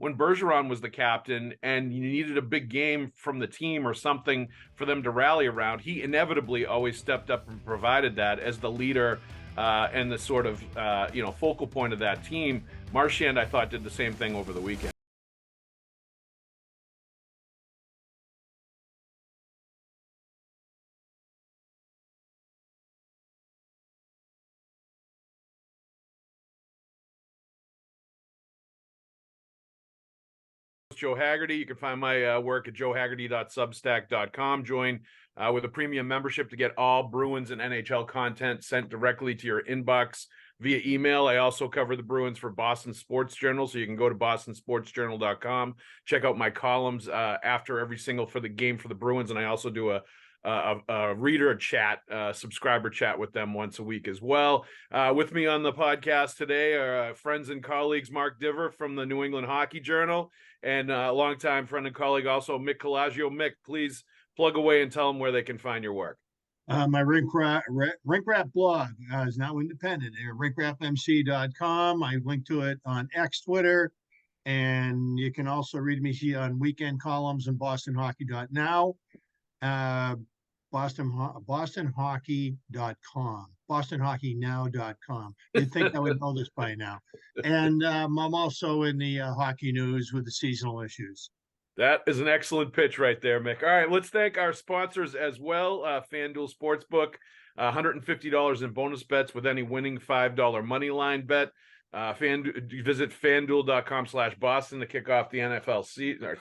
when Bergeron was the captain and you needed a big game from the team or something for them to rally around, he inevitably always stepped up and provided that as the leader and the sort of focal point of that team. Marchand, I thought, did the same thing over the weekend. Joe Haggerty. You can find my work at joehaggerty.substack.com. Join with a premium membership to get all Bruins and NHL content sent directly to your inbox via email. I also cover the Bruins for Boston Sports Journal, so you can go to bostonsportsjournal.com, check out my columns after every single for the game for the Bruins, and I also do a reader chat, subscriber chat with them once a week as well. With me on the podcast today are friends and colleagues Mark Divver from the New England Hockey Journal and a longtime friend and colleague also Mick Colageo. Mick, please plug away and tell them where they can find your work. My rink wrap blog is now independent. rinkwrapmc.com. I link to it on X, Twitter, and you can also read me on weekend columns in bostonhockey.now. bostonhockey.com, bostonhockeynow.com. You'd think I would know this by now. And I'm also in the hockey news with the seasonal issues. That is an excellent pitch right there, Mick. All right, let's thank our sponsors as well. FanDuel Sportsbook, $150 in bonus bets with any winning $5 money line bet. Visit FanDuel.com/Boston to kick off the NFL season, or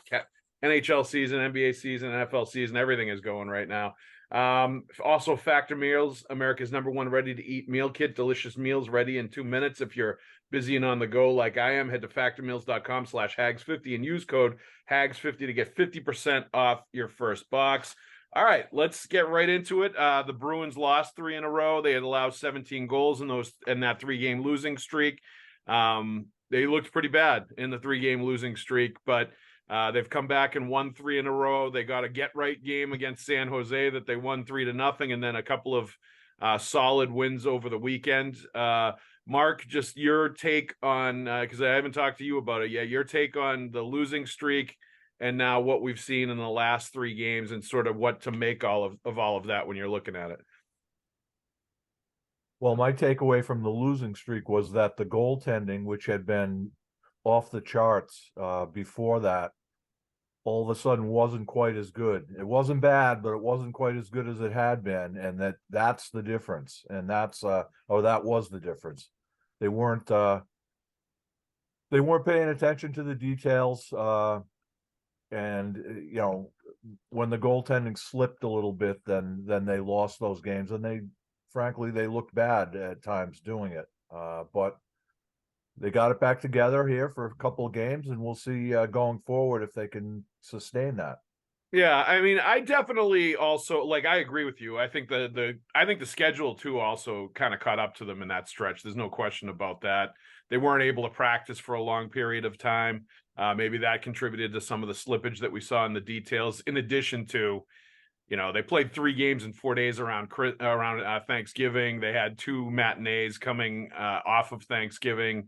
NHL season, NBA season, NFL season. Everything is going right now. Also, Factor Meals, America's #1 ready-to-eat meal kit. Delicious meals ready in 2 minutes. If you're busy and on the go like I am, head to factormeals.com/Haggs50 and use code Haggs50 to get 50% off your first box. All right, let's get right into it. The Bruins lost 3 in a row. They had allowed 17 goals in that 3-game losing streak. They looked pretty bad in the 3-game losing streak, but they've come back and won 3 in a row. They got a get-right game against San Jose that they won 3-0, and then a couple of solid wins over the weekend. Mark, just your take on, because I haven't talked to you about it yet, your take on the losing streak and now what we've seen in the last 3 games and sort of what to make of all of that when you're looking at it. Well, my takeaway from the losing streak was that the goaltending, which had been off the charts before that, all of a sudden wasn't quite as good. It wasn't bad, but it wasn't quite as good as it had been, and that's the difference. And that was the difference. They weren't paying attention to the details, and when the goaltending slipped a little bit, then they lost those games, and they looked bad at times doing it. But they got it back together here for a couple of games, and we'll see going forward if they can sustain that. Yeah, I mean, I definitely also I agree with you. I think the schedule too also kind of caught up to them in that stretch. There's no question about that. They weren't able to practice for a long period of time. Maybe that contributed to some of the slippage that we saw in the details. In addition to, they played 3 games in 4 days around Thanksgiving. They had 2 matinees coming off of Thanksgiving.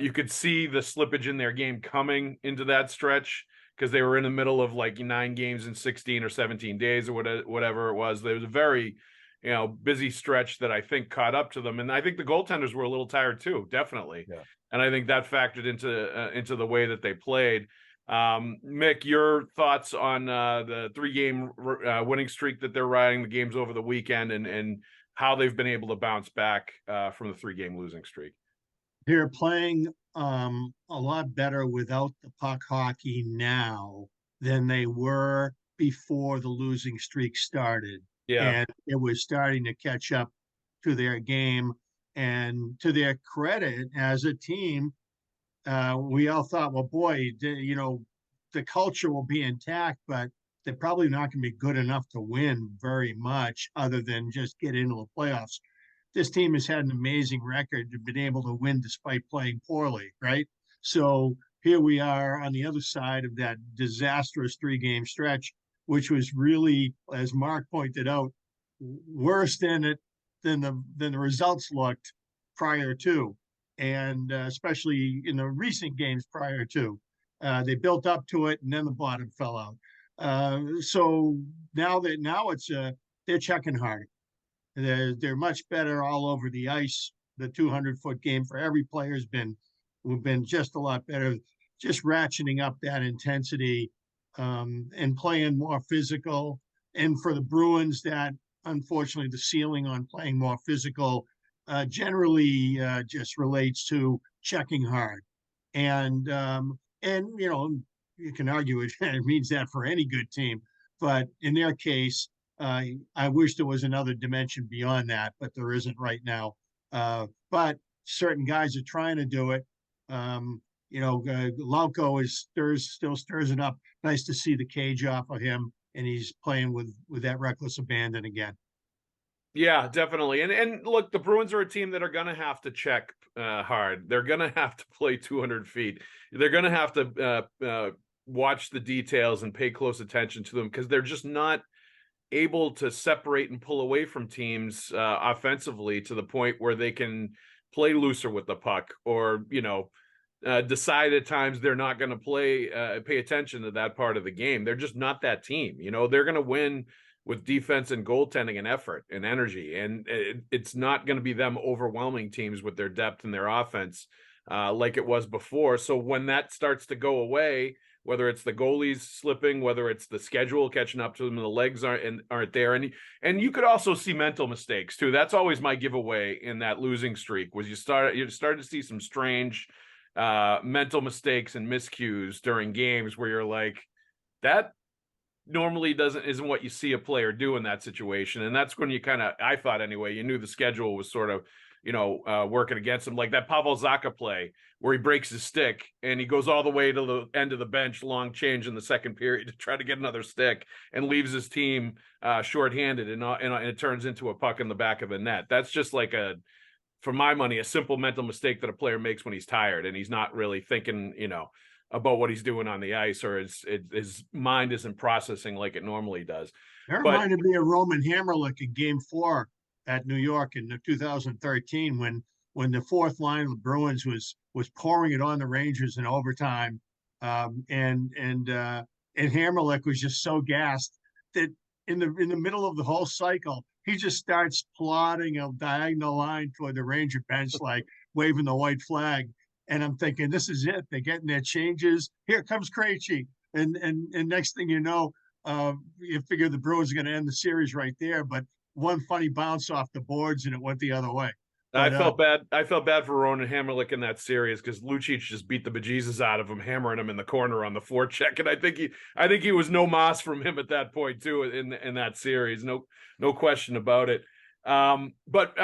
You could see the slippage in their game coming into that stretch because they were in the middle of 9 games in 16 or 17 days or whatever it was. There was a very, busy stretch that I think caught up to them. And I think the goaltenders were a little tired too, definitely. Yeah. And I think that factored into the way that they played. Mick, your thoughts on the 3-game winning streak that they're riding, the games over the weekend, and how they've been able to bounce back from the 3-game losing streak? They're playing a lot better without the puck hockey now than they were before the losing streak started. Yeah. And it was starting to catch up to their game. And to their credit, as a team, we all thought, well, boy, the culture will be intact, but they're probably not going to be good enough to win very much other than just get into the playoffs. This team has had an amazing record and been able to win despite playing poorly, right? So here we are on the other side of that disastrous 3-game stretch, which was really, as Mark pointed out, worse than the results looked prior to, and especially in the recent games prior to. They built up to it, and then the bottom fell out. So now it's they're checking harder. They're much better all over the ice. The 200-foot game for every player has been just a lot better. Just ratcheting up that intensity and playing more physical. And for the Bruins, that unfortunately the ceiling on playing more physical generally just relates to checking hard. And you know, you can argue it means that for any good team, but in their case, I wish there was another dimension beyond that, but there isn't right now. But certain guys are trying to do it. You know, Lauko still stirs it up. Nice to see the cage off of him, and he's playing with that reckless abandon again. Yeah, definitely. And look, the Bruins are a team that are going to have to check hard. They're going to have to play 200 feet. They're going to have to watch the details and pay close attention to them, because they're just not able to separate and pull away from teams offensively to the point where they can play looser with the puck, or, you know, decide at times they're not going to pay attention to that part of the game. They're just not that team. You know, they're going to win with defense and goaltending and effort and energy. And it's not going to be them overwhelming teams with their depth and their offense like it was before. So when that starts to go away, whether it's the goalies slipping, whether it's the schedule catching up to them, and the legs aren't there. And you could also see mental mistakes too. That's always my giveaway in that losing streak, was you start to see some strange mental mistakes and miscues during games where you're like, that normally isn't what you see a player do in that situation. And that's when you I thought anyway, you knew the schedule was sort of, you know, working against him. Like that Pavel Zacha play where he breaks his stick and he goes all the way to the end of the bench, long change in the second period to try to get another stick, and leaves his team shorthanded, and it turns into a puck in the back of the net. That's just like for my money, a simple mental mistake that a player makes when he's tired and he's not really thinking, you know, about what he's doing on the ice, or his mind isn't processing like it normally does. That reminded me of Roman Hamrlik in Game 4 at New York in 2013, when the fourth line of the Bruins was pouring it on the Rangers in overtime, and Hamrlik was just so gassed that in the middle of the whole cycle, he just starts plotting a diagonal line toward the Ranger bench, like waving the white flag. And I'm thinking, this is it. They're getting their changes. Here comes Krejci. And next thing you know, you figure the Bruins are going to end the series right there. But one funny bounce off the boards and it went the other way. But, I felt bad. I felt bad for Ronan Hamrlik in that series, because Lucic just beat the bejesus out of him, hammering him in the corner on the forecheck. And I think he was no mas from him at that point too in that series. No question about it. But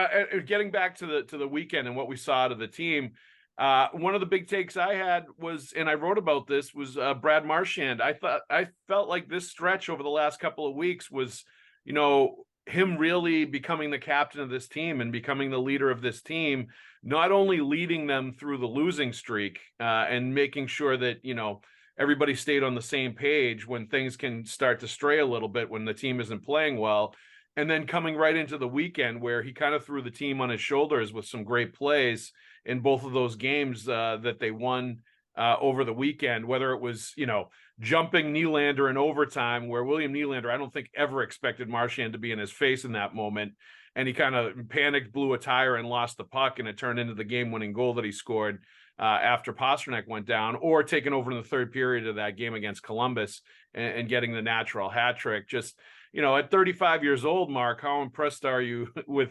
getting back to the weekend and what we saw out of the team, one of the big takes I had was, and I wrote about this, was Brad Marchand. I felt like this stretch over the last couple of weeks was, you know, him really becoming the captain of this team and becoming the leader of this team, not only leading them through the losing streak and making sure that, you know, everybody stayed on the same page when things can start to stray a little bit when the team isn't playing well. And then coming right into the weekend where he kind of threw the team on his shoulders with some great plays in both of those games that they won over the weekend, whether it was, you know, jumping Nylander in overtime, where William Nylander, I don't think ever expected Marchand to be in his face in that moment. And he kind of panicked, blew a tire, and lost the puck, and it turned into the game-winning goal that he scored after Pastrnak went down, or taking over in the third period of that game against Columbus and getting the natural hat trick. Just, you know, at 35 years old, Mark, how impressed are you with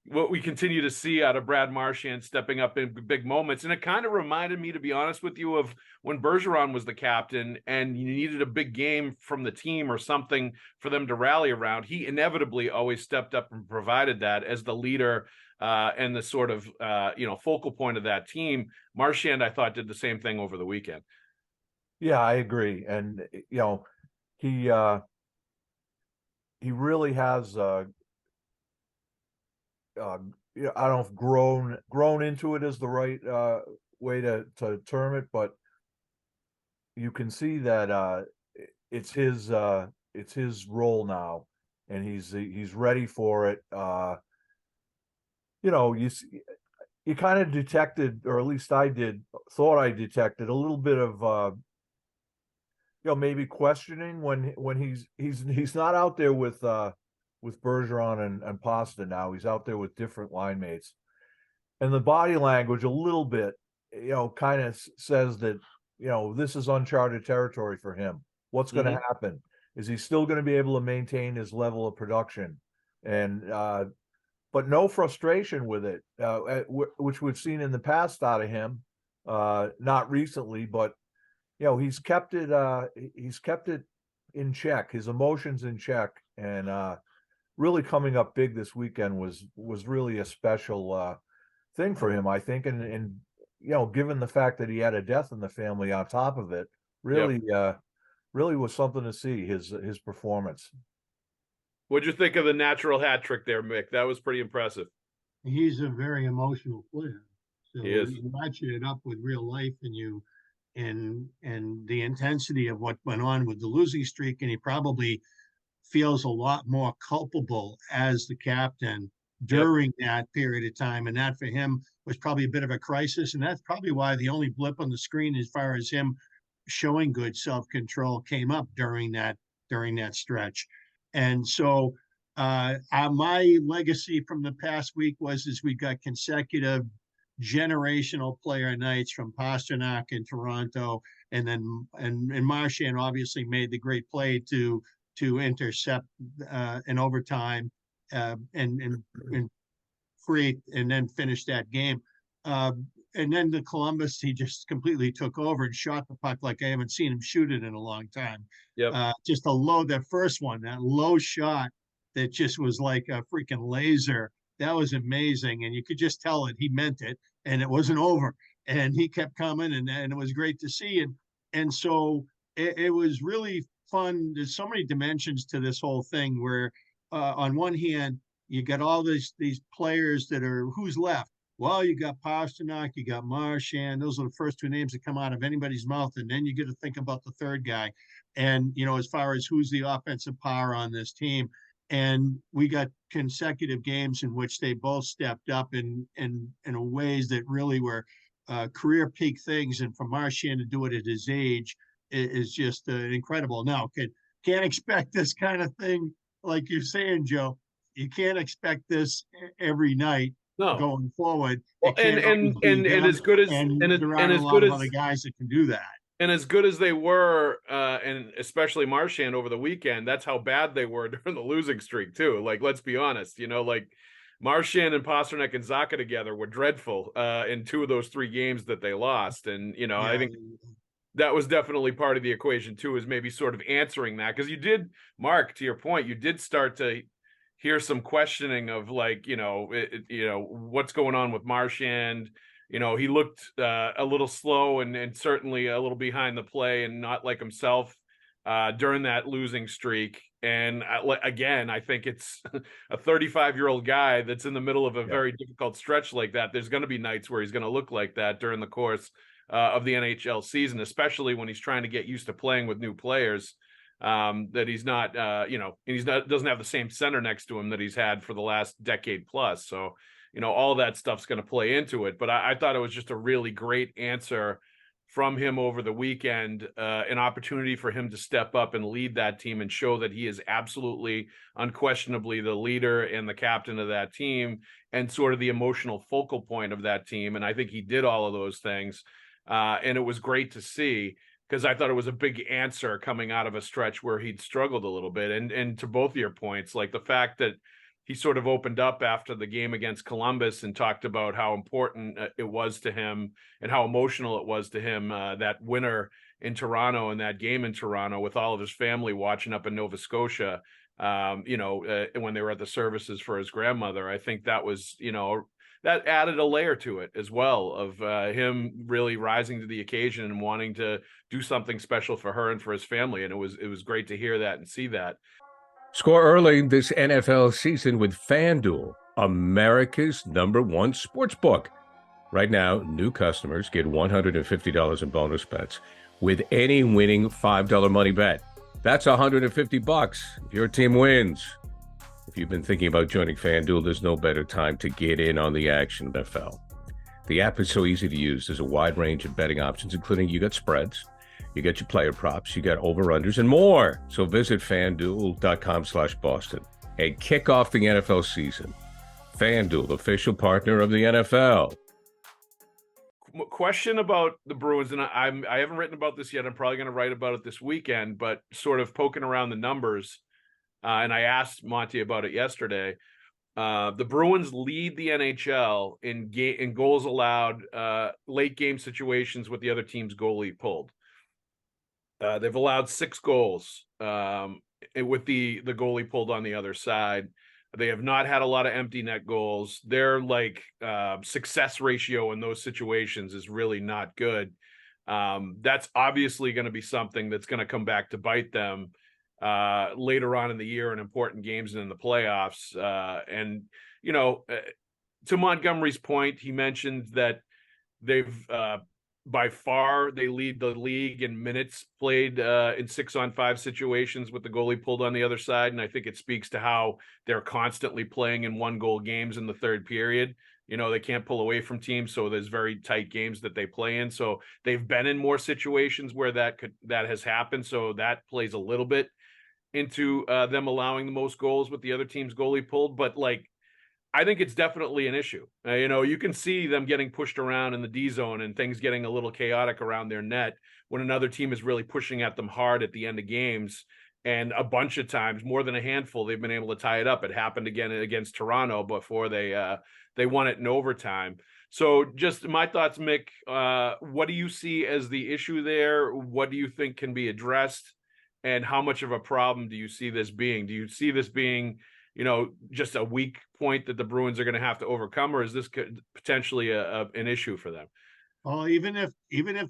what we continue to see out of Brad Marchand stepping up in big moments? And it kind of reminded me, to be honest with you, of when Bergeron was the captain and you needed a big game from the team or something for them to rally around. He inevitably always stepped up and provided that as the leader and the sort of, you know, focal point of that team. Marchand, I thought, did the same thing over the weekend. Yeah, I agree. And, you know, he really has, I don't know if grown into it is the right way to term it, but you can see that it's his role now, and he's ready for it. You know, you kind of detected, or at least thought I detected a little bit of maybe questioning when he's not out there with Bergeron and Pasta now. He's out there with different line mates. And the body language a little bit, kind of says that, this is uncharted territory for him. What's going to happen? Is he still going to be able to maintain his level of production? And but no frustration with it, which we've seen in the past out of him. Not recently, but he's kept it in check, his emotions in check, and really coming up big this weekend was really a special thing for him, I think, and given the fact that he had a death in the family on top of it, really really was something to see his performance. What'd you think of the natural hat trick there, Mick? That was pretty impressive. He's a very emotional player. So He is. you match it up with real life, and the intensity of what went on with the losing streak, and he probably feels a lot more culpable as the captain during that period of time, and that for him was probably a bit of a crisis, and that's probably why the only blip on the screen as far as him showing good self-control came up during that stretch. And so my legacy from the past week is we got consecutive generational player nights from Pastrnak in Toronto, and then and Marchand obviously made the great play to intercept in overtime and create and then finish that game. And then the Columbus, he just completely took over and shot the puck like I haven't seen him shoot it in a long time. Just that first one, that low shot that just was like a freaking laser. That was amazing. And you could just tell that he meant it and it wasn't over. And he kept coming and it was great to see. And so it was really fun. There's so many dimensions to this whole thing where on one hand, you got all these players that are, who's left? Well, you got Pastrnak, you got Marchand. Those are the first two names that come out of anybody's mouth. And then you get to think about the third guy. And, as far as who's the offensive power on this team. And we got consecutive games in which they both stepped up in ways that really were career peak things. And for Marchand to do it at his age is just incredible. Now, can't expect this kind of thing, like you're saying, Joe. You can't expect this every night. No. Going forward, well, and as good as other guys that can do that, and as good as they were, and especially Marchand over the weekend, that's how bad they were during the losing streak too. Like, let's be honest, like Marchand and Pastrnak and Zacha together were dreadful in two of those three games that they lost, and I think that was definitely part of the equation too, is maybe sort of answering that, because you did, Mark, to your point, you did start to hear some questioning of like, what's going on with Marchand. He looked a little slow and certainly a little behind the play and not like himself during that losing streak. And again, I think it's a 35-year-old guy that's in the middle of a very difficult stretch like that. There's going to be nights where he's going to look like that during the course of the NHL season, especially when he's trying to get used to playing with new players. That he's not, doesn't have the same center next to him that he's had for the last decade plus. So, all that stuff's going to play into it. But I thought it was just a really great answer from him over the weekend, an opportunity for him to step up and lead that team and show that he is absolutely, unquestionably the leader and the captain of that team and sort of the emotional focal point of that team. And I think he did all of those things. And it was great to see, because I thought it was a big answer coming out of a stretch where he'd struggled a little bit. And to both of your points, like the fact that he sort of opened up after the game against Columbus and talked about how important it was to him and how emotional it was to him, that winner in Toronto and that game in Toronto with all of his family watching up in Nova Scotia, when they were at the services for his grandmother. I think that was, that added a layer to it as well, of him really rising to the occasion and wanting to do something special for her and for his family. And it was great to hear that and see that. Score early this NFL season with FanDuel, America's #1 sportsbook. Right now, new customers get $150 in bonus bets with any winning $5 money bet. That's $150 if your team wins. If you've been thinking about joining FanDuel, there's no better time to get in on the action than NFL. The app is so easy to use. There's a wide range of betting options, including you got spreads, You get your player props, you get over-unders, and more. So visit FanDuel.com/Boston and kick off the NFL season. FanDuel, official partner of the NFL. Question about the Bruins, and I haven't written about this yet. I'm probably going to write about it this weekend, but sort of poking around the numbers, and I asked Monty about it yesterday. The Bruins lead the NHL in goals allowed, late game situations with the other team's goalie pulled. They've allowed 6 goals with the goalie pulled on the other side. They have not had a lot of empty net goals. Their success ratio in those situations is really not good. That's obviously going to be something that's going to come back to bite them later on in the year in important games and in the playoffs. And, to Montgomery's point, he mentioned that they've by far they lead the league in minutes played in 6-on-5 situations with the goalie pulled on the other side. And I think it speaks to how they're constantly playing in 1-goal games in the third period. They can't pull away from teams, so there's very tight games that they play in. So they've been in more situations where that has happened. So that plays a little bit into them allowing the most goals with the other team's goalie pulled. But I think it's definitely an issue. You can see them getting pushed around in the D zone and things getting a little chaotic around their net when another team is really pushing at them hard at the end of games. And a bunch of times, more than a handful, they've been able to tie it up. It happened again against Toronto before they won it in overtime. So just my thoughts, Mick, what do you see as the issue there? What do you think can be addressed? And how much of a problem do you see this being? Do you see this being just a weak point that the Bruins are going to have to overcome, or is this potentially an issue for them? Well, even if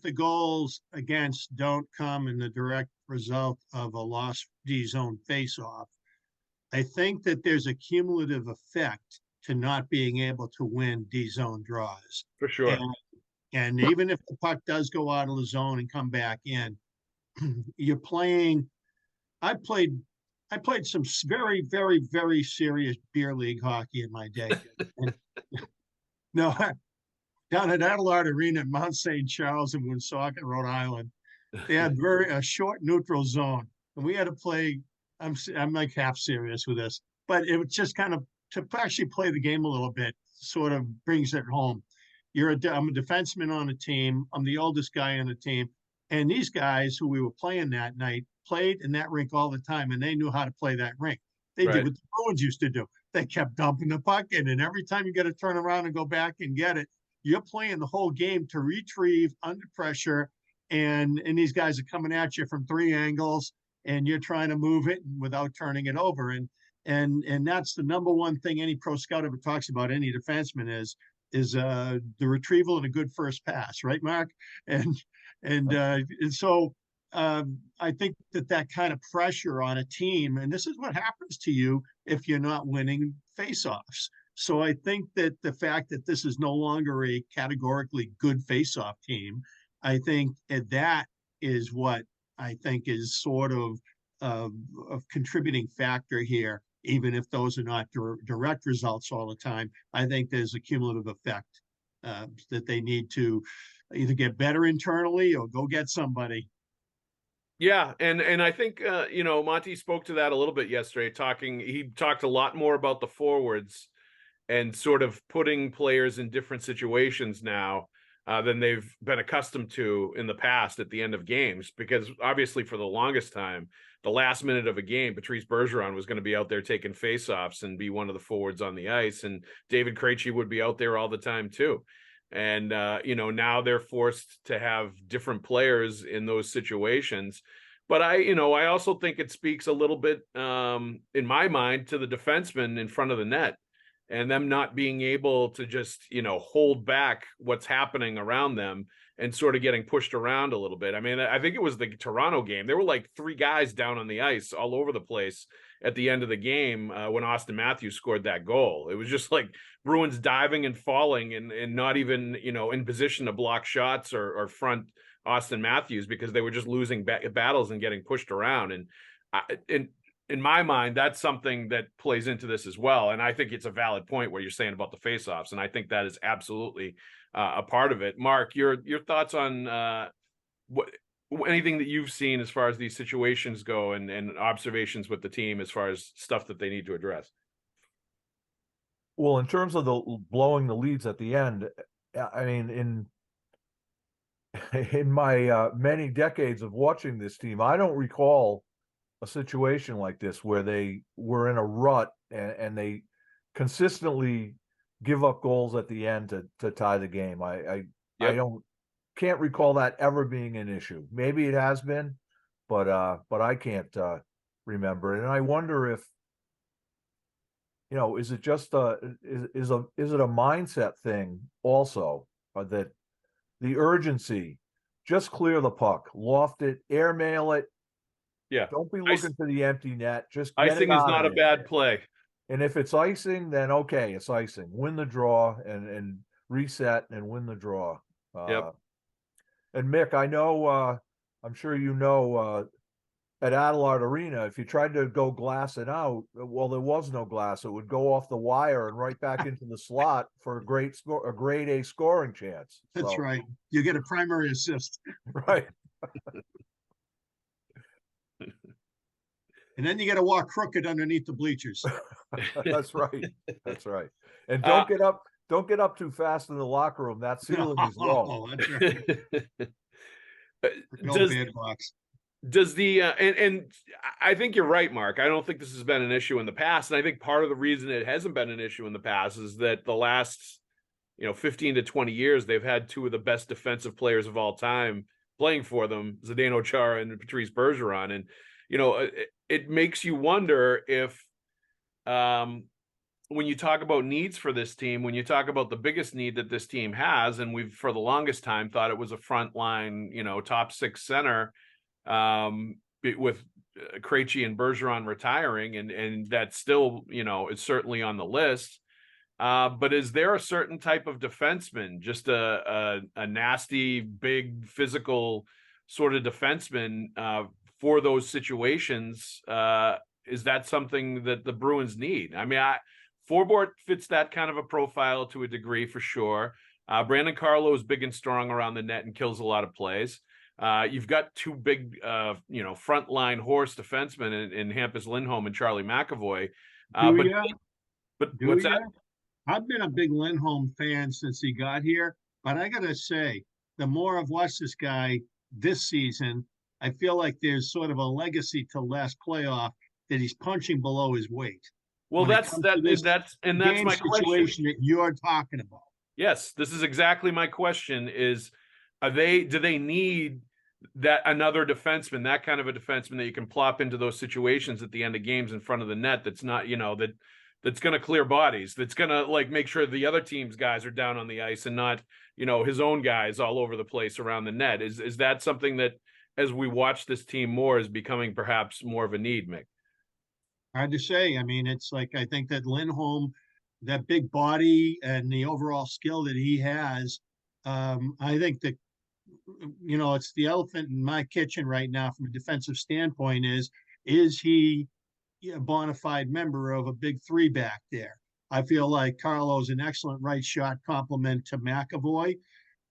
the goals against don't come in the direct result of a lost D zone faceoff, I think that there's a cumulative effect to not being able to win D zone draws. For sure. And even if the puck does go out of the zone and come back in, you're playing. I played some very, very, very serious beer league hockey in my day. No, down at Adelard Arena in Mount St. Charles in Woonsocket, Rhode Island, they had a short neutral zone, and we had to play. I'm like half serious with this, but it was just kind of to actually play the game a little bit. Sort of brings it home. I'm a defenseman on a team. I'm the oldest guy on the team, and these guys who we were playing that night played in that rink all the time, and they knew how to play that rink. They did what the Bruins used to do. They kept dumping the puck in, and every time you got to turn around and go back and get it, you're playing the whole game to retrieve under pressure, and these guys are coming at you from 3 angles, and you're trying to move it without turning it over. And that's the number one thing any pro scout ever talks about, any defenseman is the retrieval and a good first pass, right, Mark? And so I think that kind of pressure on a team, and this is what happens to you if you're not winning faceoffs. So I think that the fact that this is no longer a categorically good faceoff team, I think that is what I think is sort of a contributing factor here, even if those are not direct results all the time. I think there's a cumulative effect that they need to either get better internally or go get somebody. Yeah, and I think Monty spoke to that a little bit yesterday. He talked a lot more about the forwards and sort of putting players in different situations now than they've been accustomed to in the past at the end of games. Because obviously, for the longest time, the last minute of a game, Patrice Bergeron was going to be out there taking faceoffs and be one of the forwards on the ice, and David Krejci would be out there all the time too. And, now they're forced to have different players in those situations. But I also think it speaks a little bit, in my mind, to the defensemen in front of the net and them not being able to just, hold back what's happening around them and sort of getting pushed around a little bit. I mean, I think it was the Toronto game. There were like 3 guys down on the ice all over the place at the end of the game when Austin Matthews scored that goal. It was just like Bruins diving and falling and not even, in position to block shots or front Austin Matthews because they were just losing battles and getting pushed around. And in my mind, that's something that plays into this as well. And I think it's a valid point where you're saying about the faceoffs. And I think that is absolutely a part of it. Mark, your thoughts on anything that you've seen as far as these situations go, and observations with the team as far as stuff that they need to address. Well, in terms of the blowing the leads at the end, I mean, in my many decades of watching this team, I don't recall a situation like this where they were in a rut and they consistently give up goals at the end to tie the game. I can't recall that ever being an issue. Maybe it has been, but I can't remember. And I wonder if, you know, is it just is it a mindset thing also, that the urgency, just clear the puck, loft it, airmail it. Yeah. Don't be looking for the empty net. Just get icing it is out not of a there. bad play. And if it's icing, then okay, it's icing. Win the draw and reset and win the draw. Yep. And Mick, I know, I'm sure you know, at Adelard Arena, if you tried to go glass it out, well, there was no glass. It would go off the wire and right back into the slot for a grade A scoring chance. That's right. You get a primary assist. Right. And then you got to walk crooked underneath the bleachers. That's right. That's right. And don't get up too fast in the locker room. That ceiling is low. That's right. Does the and I think you're right, Mark. I don't think this has been an issue in the past, and I think part of the reason it hasn't been an issue in the past is that the last 15 to 20 years they've had two of the best defensive players of all time playing for them, Zdeno Chara and Patrice Bergeron, and it makes you wonder if when you talk about needs for this team, when you talk about the biggest need that this team has, and we've for the longest time thought it was a front line, top six center, with Krejci and Bergeron retiring, and that still, is certainly on the list. But is there a certain type of defenseman, just a nasty, big, physical sort of defenseman for those situations? Is that something that the Bruins need? I mean, Forbort fits that kind of a profile to a degree for sure. Brandon Carlo is big and strong around the net and kills a lot of plays. You've got two big, frontline horse defensemen in Hampus Lindholm and Charlie McAvoy. But what's that? I've been a big Lindholm fan since he got here, but I gotta say, the more I've watched this guy this season, I feel like there's sort of a legacy to last playoff that he's punching below his weight. Well, that's my situation that you're talking about. Yes, this is exactly my question: is do they need that another defenseman, that kind of a defenseman that you can plop into those situations at the end of games in front of the net? That's not, that's going to clear bodies. That's going to make sure the other team's guys are down on the ice and not, his own guys all over the place around the net. Is that something that, as we watch this team more, is becoming perhaps more of a need, Mick? Hard to say. I mean, it's I think that Lindholm, that big body and the overall skill that he has, I think that, it's the elephant in my kitchen right now from a defensive standpoint is he a bona fide member of a big three back there? I feel like Carlo's an excellent right shot complement to McAvoy.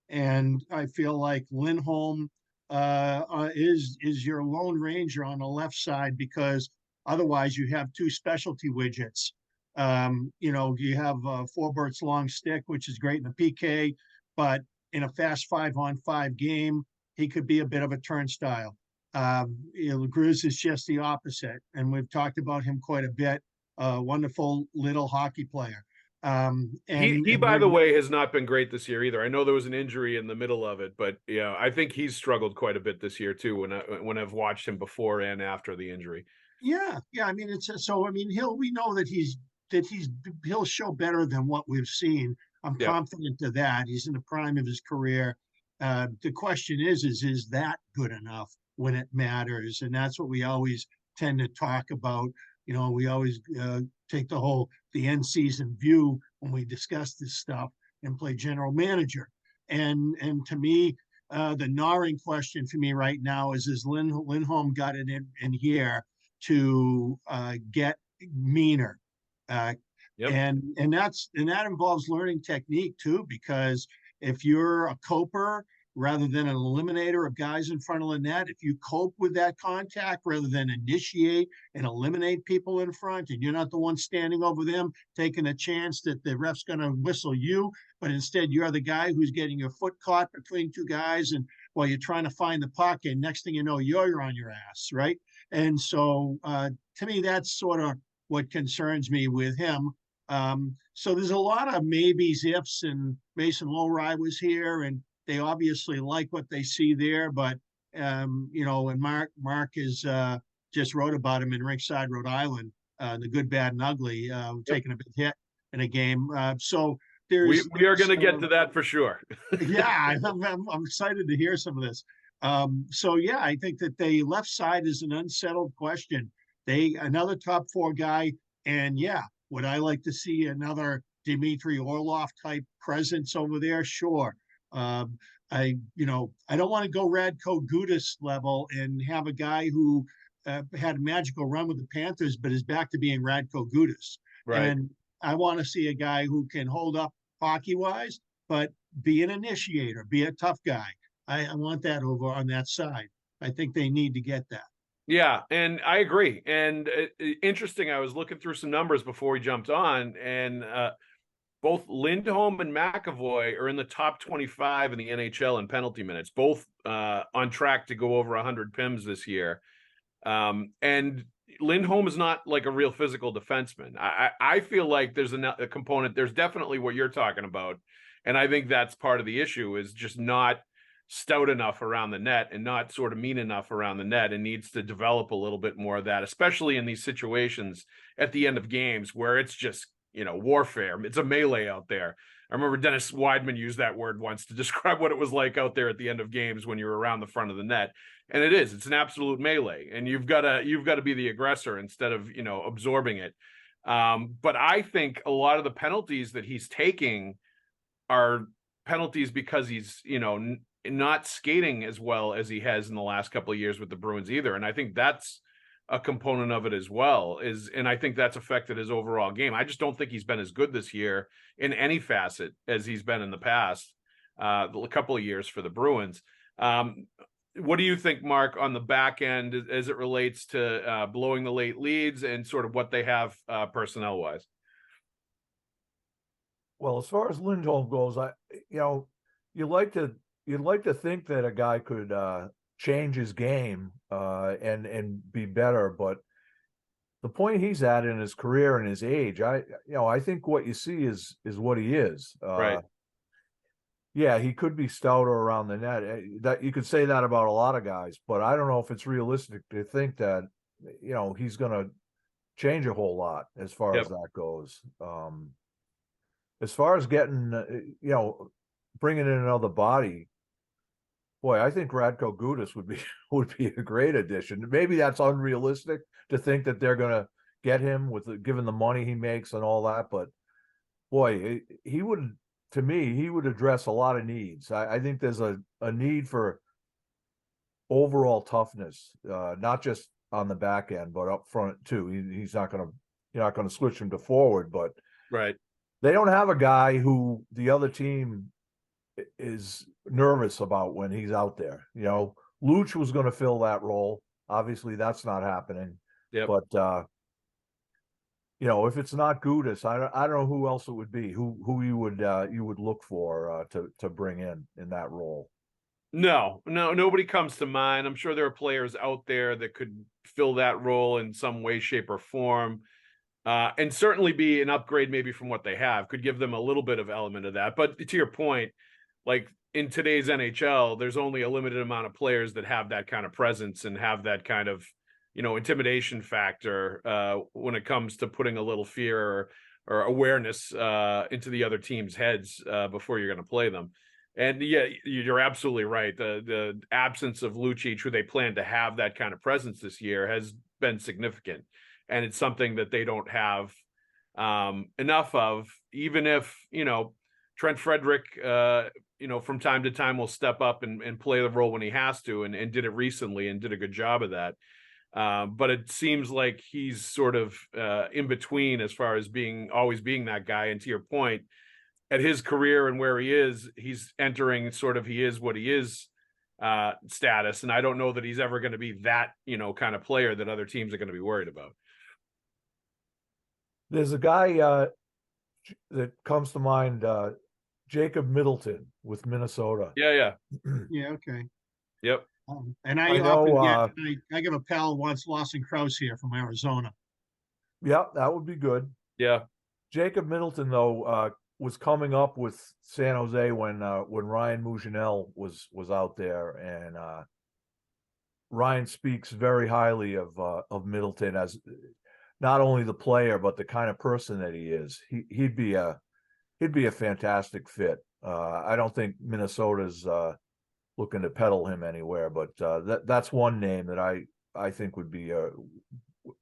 And I feel like Lindholm is your lone ranger on the left side, because otherwise you have two specialty widgets. You have Forbort's long stick, which is great in the PK, but in a fast 5-on-5 game, he could be a bit of a turnstile. Cruz is just the opposite, and we've talked about him quite a bit. Wonderful little hockey player. He by the way, has not been great this year either. I know there was an injury in the middle of it, but I think he's struggled quite a bit this year too. When I've watched him before and after the injury. Yeah. I mean, we know that he'll show better than what we've seen. I'm confident of that. He's in the prime of his career. The question is that good enough when it matters? And that's what we always tend to talk about. We always take the end season view when we discuss this stuff and play general manager. And to me, the gnawing question for me right now is Lindholm got it in here to get meaner. And that involves learning technique too, because if you're a coper rather than an eliminator of guys in front of the net. If you cope with that contact rather than initiate and eliminate people in front, and you're not the one standing over them taking a chance that the ref's going to whistle you, but instead you're the guy who's getting your foot caught between two guys, and while you're trying to find the puck, and next thing you know, you're on your ass, right? And so to me, that's sort of what concerns me with him. So there's a lot of maybes, ifs, and Mason Lowry was here, and they obviously like what they see there. But you know, and Mark is just wrote about him in Rinkside, Rhode Island, the good, bad, and ugly, taking a big hit in a game. So there's we are going to get to that for sure. Yeah, I'm excited to hear some of this. So yeah, I think that the left side is an unsettled question. Another top four guy, and yeah, would I like to see another Dmitry Orlov type presence over there? Sure. I don't want to go Radko Gudas level and have a guy who had a magical run with the Panthers, but is back to being Radko Gudas. Right. And I want to see a guy who can hold up hockey wise, but be an initiator, be a tough guy. I want that over on that side. I think they need to get that. Yeah, and I agree. And interesting, I was looking through some numbers before we jumped on, and both Lindholm and McAvoy are in the top 25 in the NHL in penalty minutes, both on track to go over 100 PIMs this year. And Lindholm is not like a real physical defenseman. I feel like there's a component. There's definitely what you're talking about. And I think that's part of the issue, is just not stout enough around the net and not sort of mean enough around the net, and needs to develop a little bit more of that, especially in these situations at the end of games where it's just, warfare. It's a melee out there. I remember Dennis Weidman used that word once to describe what it was like out there at the end of games when you're around the front of the net. And it's an absolute melee, and you've got to be the aggressor instead of, absorbing it. But I think a lot of the penalties that he's taking are penalties because he's, not skating as well as he has in the last couple of years with the Bruins either. And I think that's a component of it as well, and I think that's affected his overall game. I just don't think he's been as good this year in any facet as he's been in the past a couple of years for the Bruins. What do you think, Mark, on the back end as it relates to blowing the late leads and sort of what they have personnel wise? Well, as far as Lindholm goes, you'd like to think that a guy could change his game and be better, but the point he's at in his career and his age, I think what you see is what he is. Right. Yeah, he could be stouter around the net. That you could say that about a lot of guys, but I don't know if it's realistic to think that he's going to change a whole lot as far as that goes. As far as getting bringing in another body, boy, I think Radko Gudas would be a great addition. Maybe that's unrealistic to think that they're going to get him given the money he makes and all that, but boy, he would address a lot of needs. I think there's a need for overall toughness, not just on the back end, but up front too. You're not going to switch him to forward, but right. They don't have a guy who the other team is nervous about when he's out there. Luch was going to fill that role. Obviously, that's not happening. Yep. But if it's not Gudas, I don't know who else it would be. Who you would look for to bring in that role. No, nobody comes to mind. I'm sure there are players out there that could fill that role in some way, shape, or form. And certainly be an upgrade maybe from what they have, could give them a little bit of element of that. But to your point, like in today's NHL, there's only a limited amount of players that have that kind of presence and have that kind of, intimidation factor when it comes to putting a little fear or awareness into the other team's heads before you're going to play them. And yeah, you're absolutely right. The absence of Lucic, who they plan to have that kind of presence this year, has been significant. And it's something that they don't have enough of, even if, Trent Frederick, from time to time will step up and play the role when he has to, and did it recently and did a good job of that. But it seems like he's sort of in between as far as always being that guy. And to your point, at his career and where he is, he's entering sort of he is what he is status. And I don't know that he's ever going to be that, kind of player that other teams are going to be worried about. There's a guy that comes to mind, Jacob Middleton with Minnesota. Yeah. Yeah. Okay. Yep. And I got a pal once, Lawson Krause here from Arizona. Yeah, that would be good. Yeah. Jacob Middleton, though, was coming up with San Jose when Ryan Mougenel was out there, and Ryan speaks very highly of Middleton as not only the player but the kind of person that he is. He'd be a fantastic fit. I don't think Minnesota's looking to peddle him anywhere, but that's one name that I think would be a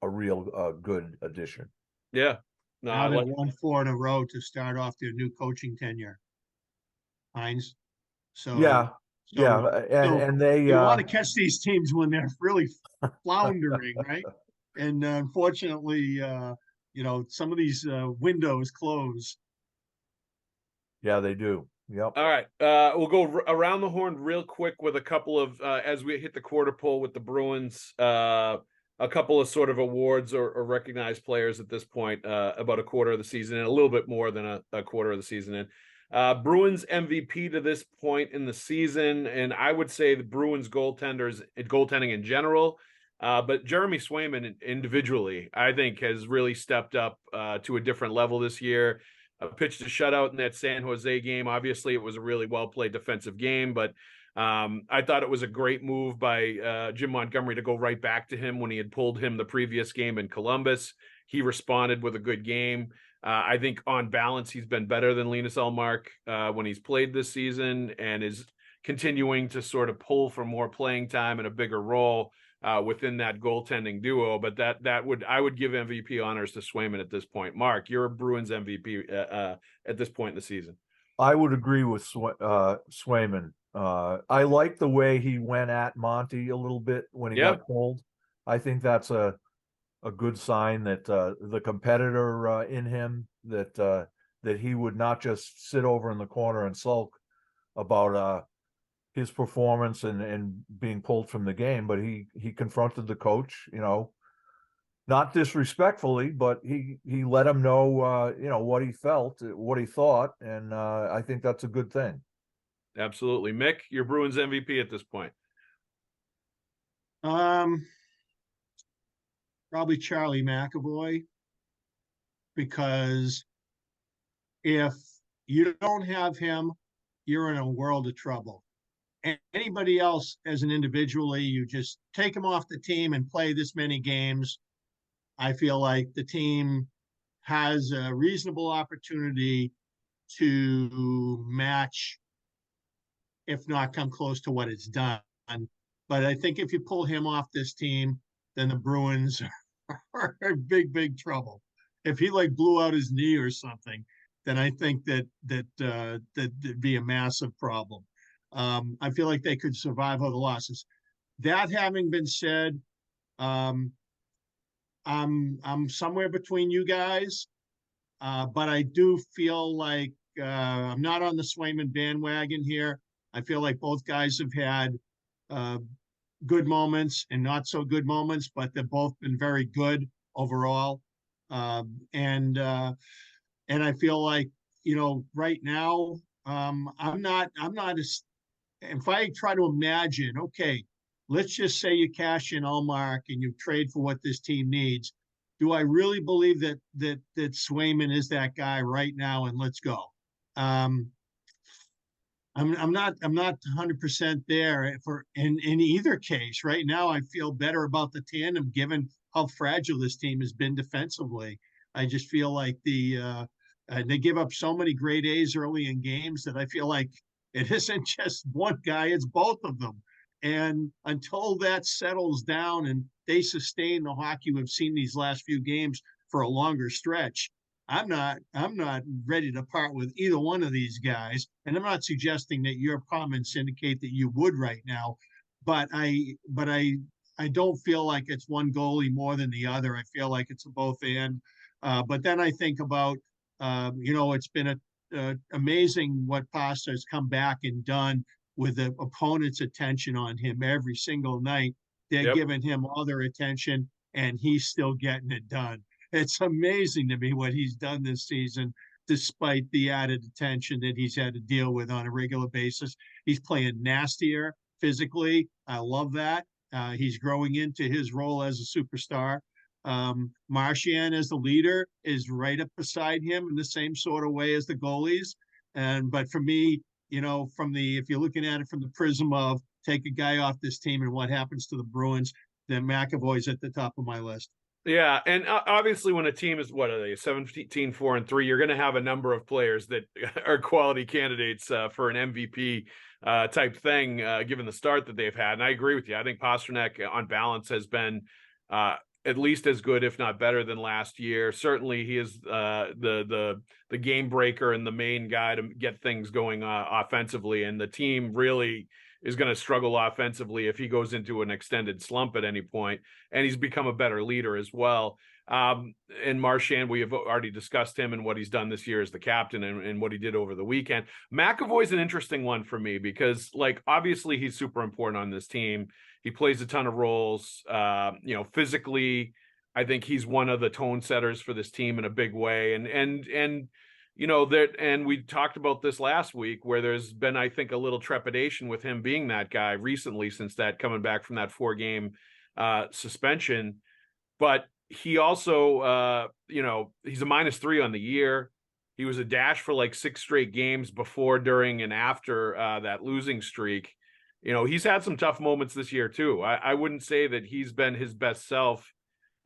real good addition. Yeah. No, now they won 4 in a row to start off their new coaching tenure. Hines. So and they you want to catch these teams when they're really floundering, right? And unfortunately, some of these windows close. Yeah, they do. Yep. All right. We'll go around the horn real quick with a couple of as we hit the quarter pole with the Bruins. A couple of sort of awards or recognized players at this point, about a quarter of the season and a little bit more than a quarter of the season in. Bruins MVP to this point in the season, and I would say the Bruins goaltending in general, but Jeremy Swayman individually, I think, has really stepped up to a different level this year. Pitched a shutout in that San Jose game. Obviously, it was a really well-played defensive game, but I thought it was a great move by Jim Montgomery to go right back to him when he had pulled him the previous game in Columbus. He responded with a good game. I think on balance, he's been better than Linus Ullmark when he's played this season, and is continuing to sort of pull for more playing time and a bigger role within that goaltending duo. But I would give MVP honors to Swayman at this point. Mark, you're a Bruins MVP at this point in the season. I would agree with Swayman. I like the way he went at Monty a little bit when he got pulled. I think that's a good sign that the competitor in him, that he would not just sit over in the corner and sulk about his performance and being pulled from the game, but he confronted the coach, not disrespectfully, but he let him know what he felt, what he thought, and I think that's a good thing. Absolutely. Mick, your Bruins MVP at this point. Probably Charlie McAvoy, because if you don't have him, you're in a world of trouble. And anybody else as an individually, you just take him off the team and play this many games. I feel like the team has a reasonable opportunity to match, if not come close to what it's done. But I think if you pull him off this team, then the Bruins are in big, big trouble. If he blew out his knee or something, then I think that'd be a massive problem. I feel like they could survive all the losses. That having been said, I'm somewhere between you guys, but I do feel like I'm not on the Swayman bandwagon here. I feel like both guys have had good moments and not so good moments, but they've both been very good overall. And I feel like, right now, I'm not as, if I try to imagine, okay, let's just say you cash in Ullmark and you trade for what this team needs. Do I really believe that Swayman is that guy right now? And let's go. I'm not 100% there in either case. Right now, I feel better about the tandem given how fragile this team has been defensively. I just feel like they give up so many grade A's early in games that I feel like it isn't just one guy, it's both of them. And until that settles down and they sustain the hockey we've seen these last few games for a longer stretch, I'm not ready to part with either one of these guys. And I'm not suggesting that your comments indicate that you would right now, but I don't feel like it's one goalie more than the other. I feel like it's a both and. But then I think about, it's been amazing what Pasta has come back and done with the opponent's attention on him every single night. They're giving him all their attention, and he's still getting it done. It's amazing to me what he's done this season, despite the added attention that he's had to deal with on a regular basis. He's playing nastier physically. I love that. He's growing into his role as a superstar. Marchand as the leader is right up beside him in the same sort of way as the goalies. But for me, if you're looking at it from the prism of take a guy off this team and what happens to the Bruins, then McAvoy's at the top of my list. Yeah, and obviously when a team is, what are they, 17-4-3, you're going to have a number of players that are quality candidates for an MVP type thing, given the start that they've had. And I agree with you. I think Pastrnak, on balance, has been at least as good, if not better, than last year. Certainly, he is the game breaker and the main guy to get things going offensively. And the team really is going to struggle offensively if he goes into an extended slump at any point. And he's become a better leader as well. And Marchand, we have already discussed him and what he's done this year as the captain and what he did over the weekend. McAvoy's an interesting one for me because, obviously he's super important on this team. He plays a ton of roles. Physically, I think he's one of the tone setters for this team in a big way. And we talked about this last week where there's been, I think, a little trepidation with him being that guy recently since that coming back from that 4-game suspension. But he also, he's a -3 on the year. He was a dash for 6 straight games before, during, and after that losing streak. He's had some tough moments this year too. I wouldn't say that he's been his best self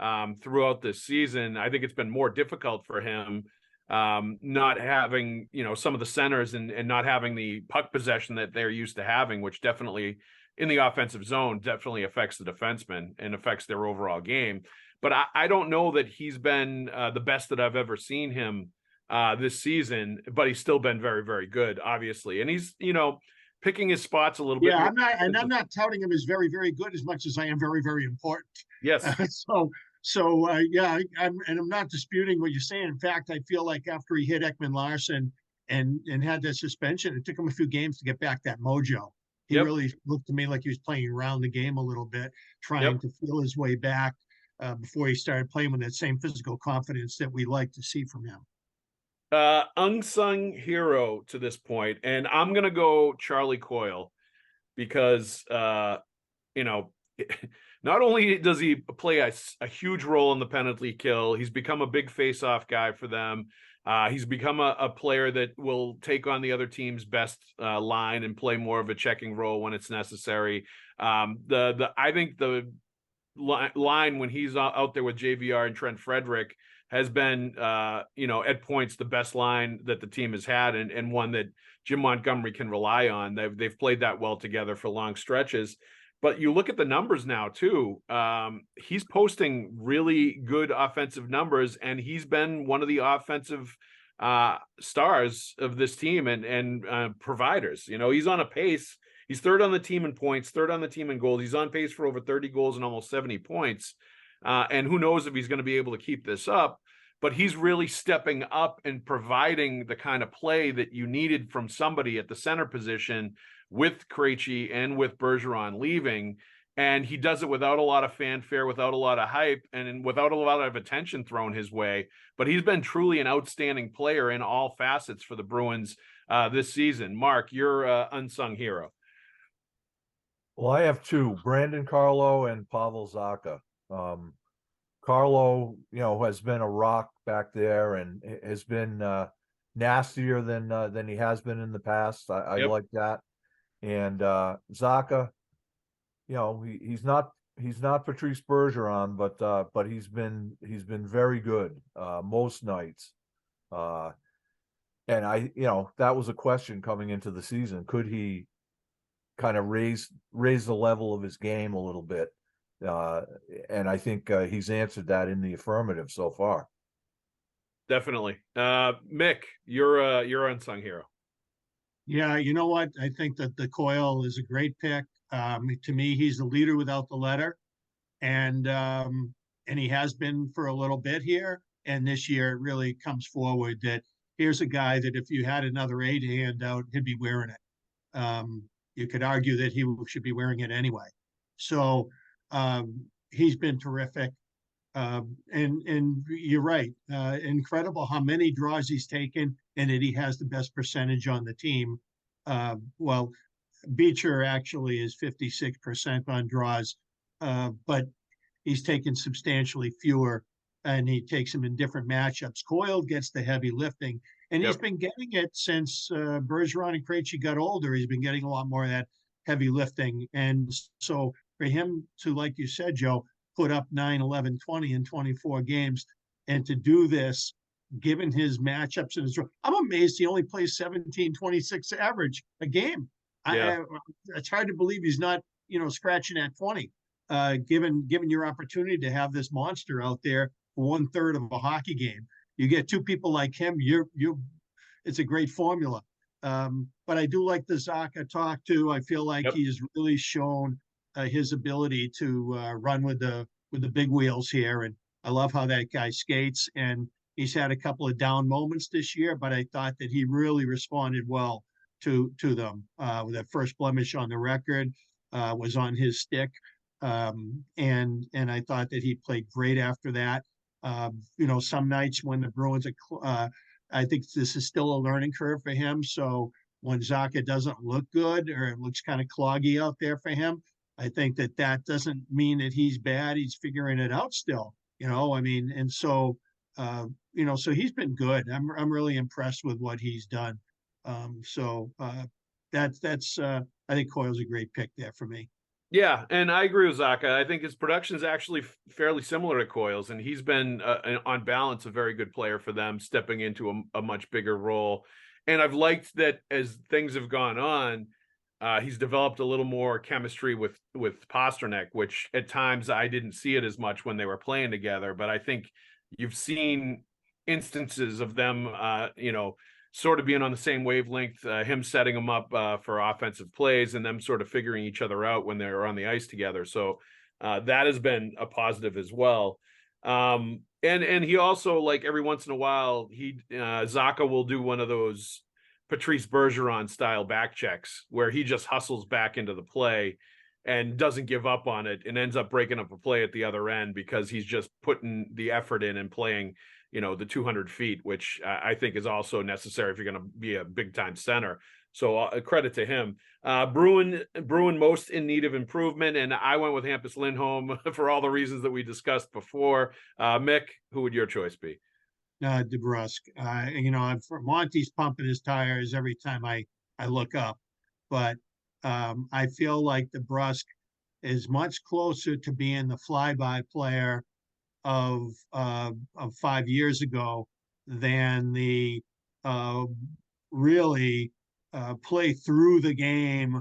throughout this season. I think it's been more difficult for him not having, some of the centers and not having the puck possession that they're used to having, which definitely in the offensive zone definitely affects the defensemen and affects their overall game. But I don't know that he's been the best that I've ever seen him this season, but he's still been very, very good, obviously. And he's, picking his spots a little bit. Yeah, I'm not touting him as very, very good as much as I am very, very important. Yes. I'm not disputing what you're saying. In fact, I feel like after he hit Ekman Larson and had that suspension, it took him a few games to get back that mojo. He really looked to me like he was playing around the game a little bit, trying to feel his way back before he started playing with that same physical confidence that we like to see from him. Unsung hero to this point, and I'm gonna go Charlie Coyle because not only does he play a huge role in the penalty kill, he's become a big face-off guy for them. He's become a player that will take on the other team's best line and play more of a checking role when it's necessary. I think the line when he's out there with JVR and Trent Frederick has been, at points the best line that the team has had, and one that Jim Montgomery can rely on. They've played that well together for long stretches. But you look at the numbers now too. He's posting really good offensive numbers, and he's been one of the offensive stars of this team and providers. He's on a pace. He's third on the team in points, third on the team in goals. He's on pace for over 30 goals and almost 70 points. And who knows if he's going to be able to keep this up, but he's really stepping up and providing the kind of play that you needed from somebody at the center position with Krejci and with Bergeron leaving. And he does it without a lot of fanfare, without a lot of hype, and without a lot of attention thrown his way. But he's been truly an outstanding player in all facets for the Bruins this season. Mark, you're unsung hero. Well, I have two, Brandon Carlo and Pavel Zacha. Carlo, has been a rock back there and has been nastier than he has been in the past. I like that. And Zacha, he's not Patrice Bergeron, but he's been very good most nights. And that was a question coming into the season. Could he kind of raise the level of his game a little bit? And I think he's answered that in the affirmative so far. Definitely. Mick, you're unsung hero. Yeah, you know what? I think that the Coyle is a great pick. To me, he's the leader without the letter, and he has been for a little bit here. And this year, it really comes forward that here's a guy that if you had another 8 hand out, he'd be wearing it. You could argue that he should be wearing it anyway. So he's been terrific. And you're right. Incredible how many draws he's taken and that he has the best percentage on the team. Well, Beecher actually is 56% on draws, but he's taken substantially fewer, and he takes them in different matchups. Coyle gets the heavy lifting, and he's been getting it since Bergeron and Krejci got older. He's been getting a lot more of that heavy lifting. And so for him to, like you said, Joe, put up 9, 11, 20 in 24 games, and to do this, given his matchups and his, I'm amazed he only plays 17, 26 average a game. It's hard to believe he's not, scratching at 20. Given your opportunity to have this monster out there for 1/3 of a hockey game, you get two people like him. It's a great formula. But I do like the Zacha talk too. I feel like he's really shown his ability to run with the big wheels here, and I love how that guy skates. And he's had a couple of down moments this year, but I thought that he really responded well to them. That first blemish on the record was on his stick, and I thought that he played great after that. Some nights when the Bruins are, I think this is still a learning curve for him. So when Zacha doesn't look good or it looks kind of cloggy out there for him, I think that doesn't mean that he's bad. He's figuring it out still, and so, so he's been good. I'm really impressed with what he's done. That's I think Coyle's a great pick there for me. Yeah, and I agree with Zacha. I think his production is actually fairly similar to Coyle's, and he's been, on balance, a very good player for them, stepping into a much bigger role. And I've liked that as things have gone on, he's developed a little more chemistry with Pastrnak, which at times I didn't see it as much when they were playing together. But I think you've seen instances of them, sort of being on the same wavelength, him setting them up for offensive plays and them sort of figuring each other out when they're on the ice together. So that has been a positive as well. And he also, like, every once in a while, Zacha will do one of those Patrice Bergeron style back checks where he just hustles back into the play and doesn't give up on it and ends up breaking up a play at the other end because he's just putting the effort in and playing, the 200 feet, which I think is also necessary if you're going to be a big time center. So credit to him. Bruin most in need of improvement, and I went with Hampus Lindholm for all the reasons that we discussed before. Mick, who would your choice be? DeBrusk. Monty's pumping his tires every time I look up, but I feel like DeBrusk is much closer to being the flyby player of 5 years ago than the really play through the game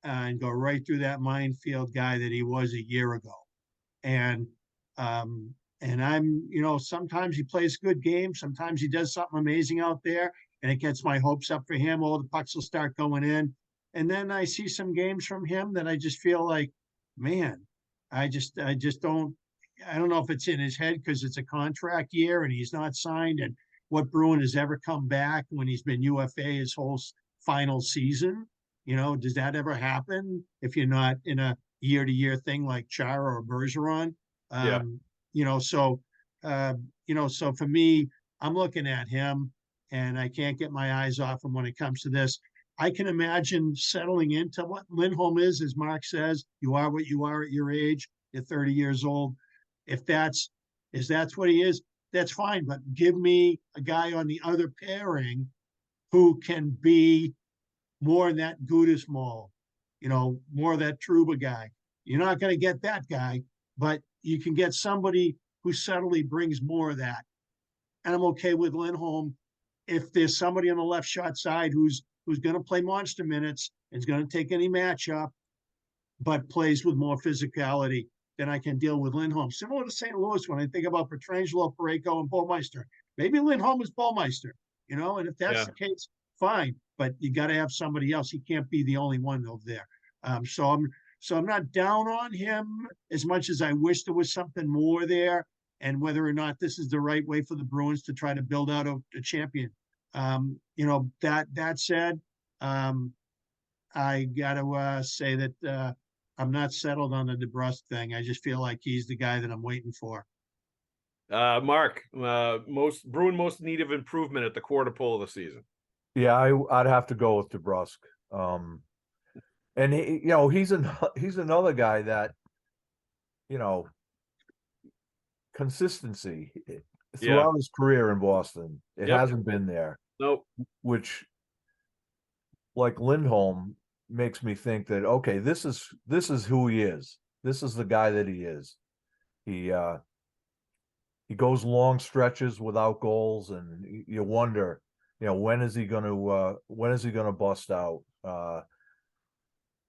and go right through that minefield guy that he was a year ago. And I'm, sometimes he plays good games. Sometimes he does something amazing out there and it gets my hopes up for him. Oh, the pucks will start going in. And then I see some games from him that I just feel like, man, I don't know if it's in his head because it's a contract year and he's not signed, and what Bruin has ever come back when he's been UFA his whole final season. Does that ever happen if you're not in a year-to-year thing like Chara or Bergeron? So for me, I'm looking at him and I can't get my eyes off him when it comes to this. I can imagine settling into what Lindholm is, as Mark says. You are what you are at your age. You're 30 years old. If that's what he is, that's fine. But give me a guy on the other pairing who can be more in that Gudis mold, more of that Trouba guy. You're not going to get that guy, but you can get somebody who subtly brings more of that. And I'm okay with Lindholm if there's somebody on the left shot side who's going to play monster minutes, is going to take any matchup, but plays with more physicality. Then I can deal with Lindholm. Similar to St. Louis when I think about Petrangelo, Parayko, and Ballmeister. Maybe Lindholm is Ballmeister, and if that's the case, fine. But you got to have somebody else. He can't be the only one over there. So I'm not down on him as much as I wish there was something more there, and whether or not this is the right way for the Bruins to try to build out a champion That said, I got to say that I'm not settled on the DeBrusk thing. I just feel like he's the guy that I'm waiting for. Mark, most need of improvement at the quarter pole of the season. Yeah, I'd have to go with DeBrusk. And he's another guy that, consistency throughout his career in Boston, it hasn't been there. Nope. Which, like Lindholm, makes me think that, okay, this is who he is. This is the guy that he is. He goes long stretches without goals, and you wonder, when is he going to bust out?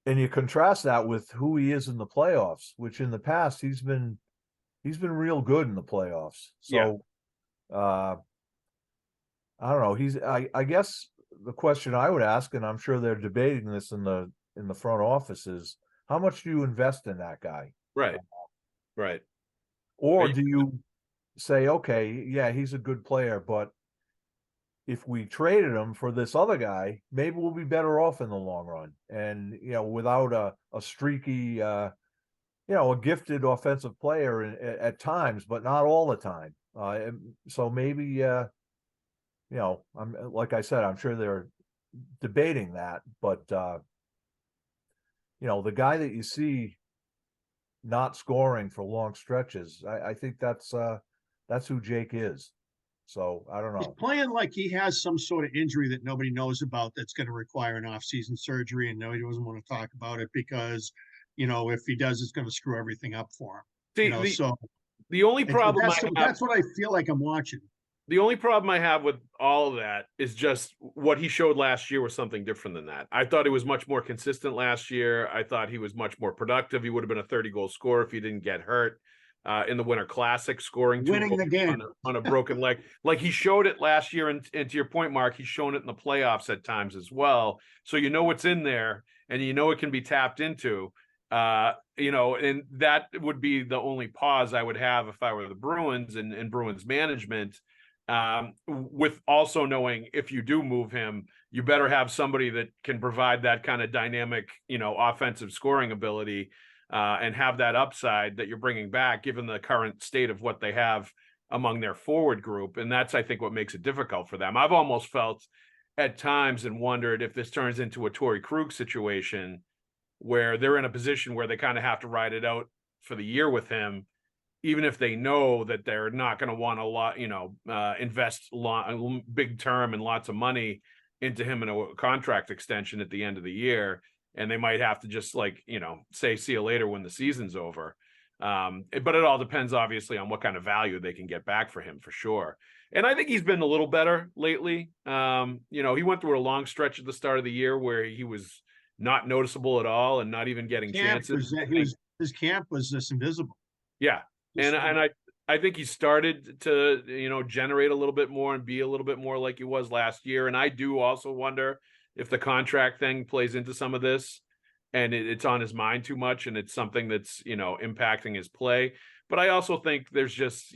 And you contrast that with who he is in the playoffs, which in the past he's been real good in the playoffs. So, I don't know. I guess the question I would ask, and I'm sure they're debating this in the front office, is how much do you invest in that guy? Right. Right. Or do you say, okay, yeah, he's a good player, but if we traded him for this other guy, maybe we'll be better off in the long run. And, without a streaky, a gifted offensive player at times, but not all the time. So maybe, I'm, like I said, I'm sure they're debating that, but, the guy that you see not scoring for long stretches, I think that's who Jake is. So I don't know. He's playing like he has some sort of injury that nobody knows about that's going to require an off-season surgery, and nobody doesn't want to talk about it because, if he does, it's going to screw everything up for him. So the only problem that's what I feel like I'm watching. The only problem I have with all of that is just what he showed last year was something different than that. I thought he was much more consistent last year. I thought he was much more productive. He would have been a 30-goal scorer if he didn't get hurt. In the Winter Classic, scoring winning the game on a broken leg, like he showed it last year. And to your point, Mark, he's shown it in the playoffs at times as well. So what's in there, and it can be tapped into. And that would be the only pause I would have if I were the Bruins and Bruins management. With also knowing if you do move him, you better have somebody that can provide that kind of dynamic, offensive scoring ability. And have that upside that you're bringing back, given the current state of what they have among their forward group. And that's, I think, what makes it difficult for them. I've almost felt at times and wondered if this turns into a Torrey Krug situation where they're in a position where they kind of have to ride it out for the year with him, even if they know that they're not going to want invest big term and lots of money into him in a contract extension at the end of the year. And they might have to just say, see you later when the season's over. But it all depends, obviously, on what kind of value they can get back for him, for sure. And I think he's been a little better lately. He went through a long stretch at the start of the year where he was not noticeable at all and not even getting chances. His camp was just invisible. Yeah. And I think he started to, generate a little bit more and be a little bit more like he was last year. And I do also wonder if the contract thing plays into some of this and it's on his mind too much and it's something that's, impacting his play. But I also think there's just,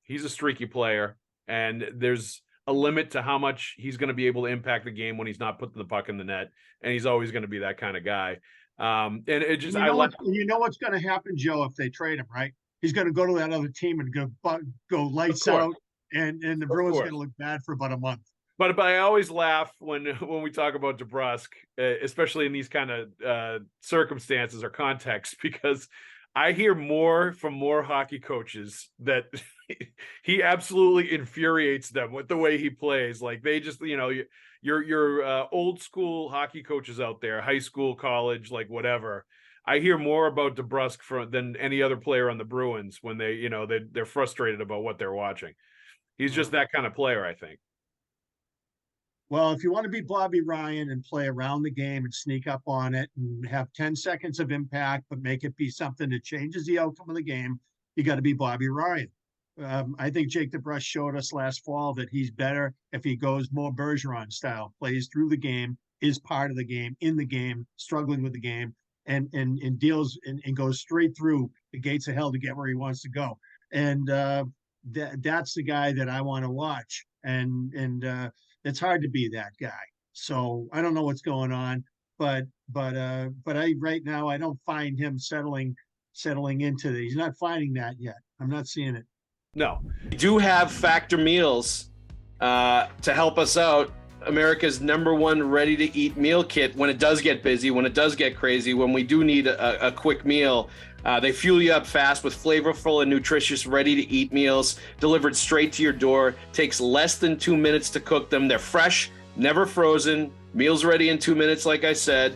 he's a streaky player and there's a limit to how much he's going to be able to impact the game when he's not putting the puck in the net. And he's always going to be that kind of guy. And it just, what's going to happen, Joe, if they trade him, right? He's going to go to that other team and go lights out and the Bruins are going to look bad for about a month. But I always laugh when we talk about DeBrusk, especially in these kind of circumstances or contexts, because I hear from more hockey coaches that he absolutely infuriates them with the way he plays. Like they just, your old school hockey coaches out there, high school, college, like whatever. I hear more about DeBrusk than any other player on the Bruins when they're frustrated about what they're watching. He's just that kind of player, I think. Well, if you want to be Bobby Ryan and play around the game and sneak up on it and have 10 seconds of impact, but make it be something that changes the outcome of the game, you got to be Bobby Ryan. I think Jake DeBrusk showed us last fall that he's better if he goes more Bergeron style, plays through the game, is part of the game, in the game, struggling with the game, and deals and goes straight through the gates of hell to get where he wants to go. And that's the guy that I want to watch. And it's hard to be that guy. So I don't know what's going on, but I right now I don't find him settling into he's not finding that yet. I'm not seeing it. No. We do have Factor Meals to help us out. America's #1 ready-to-eat meal kit when it does get busy, when it does get crazy, when we do need a quick meal. They fuel you up fast with flavorful and nutritious ready-to-eat meals delivered straight to your door. Takes less than 2 minutes to cook them. They're fresh, never frozen, meals ready in 2 minutes, like I said.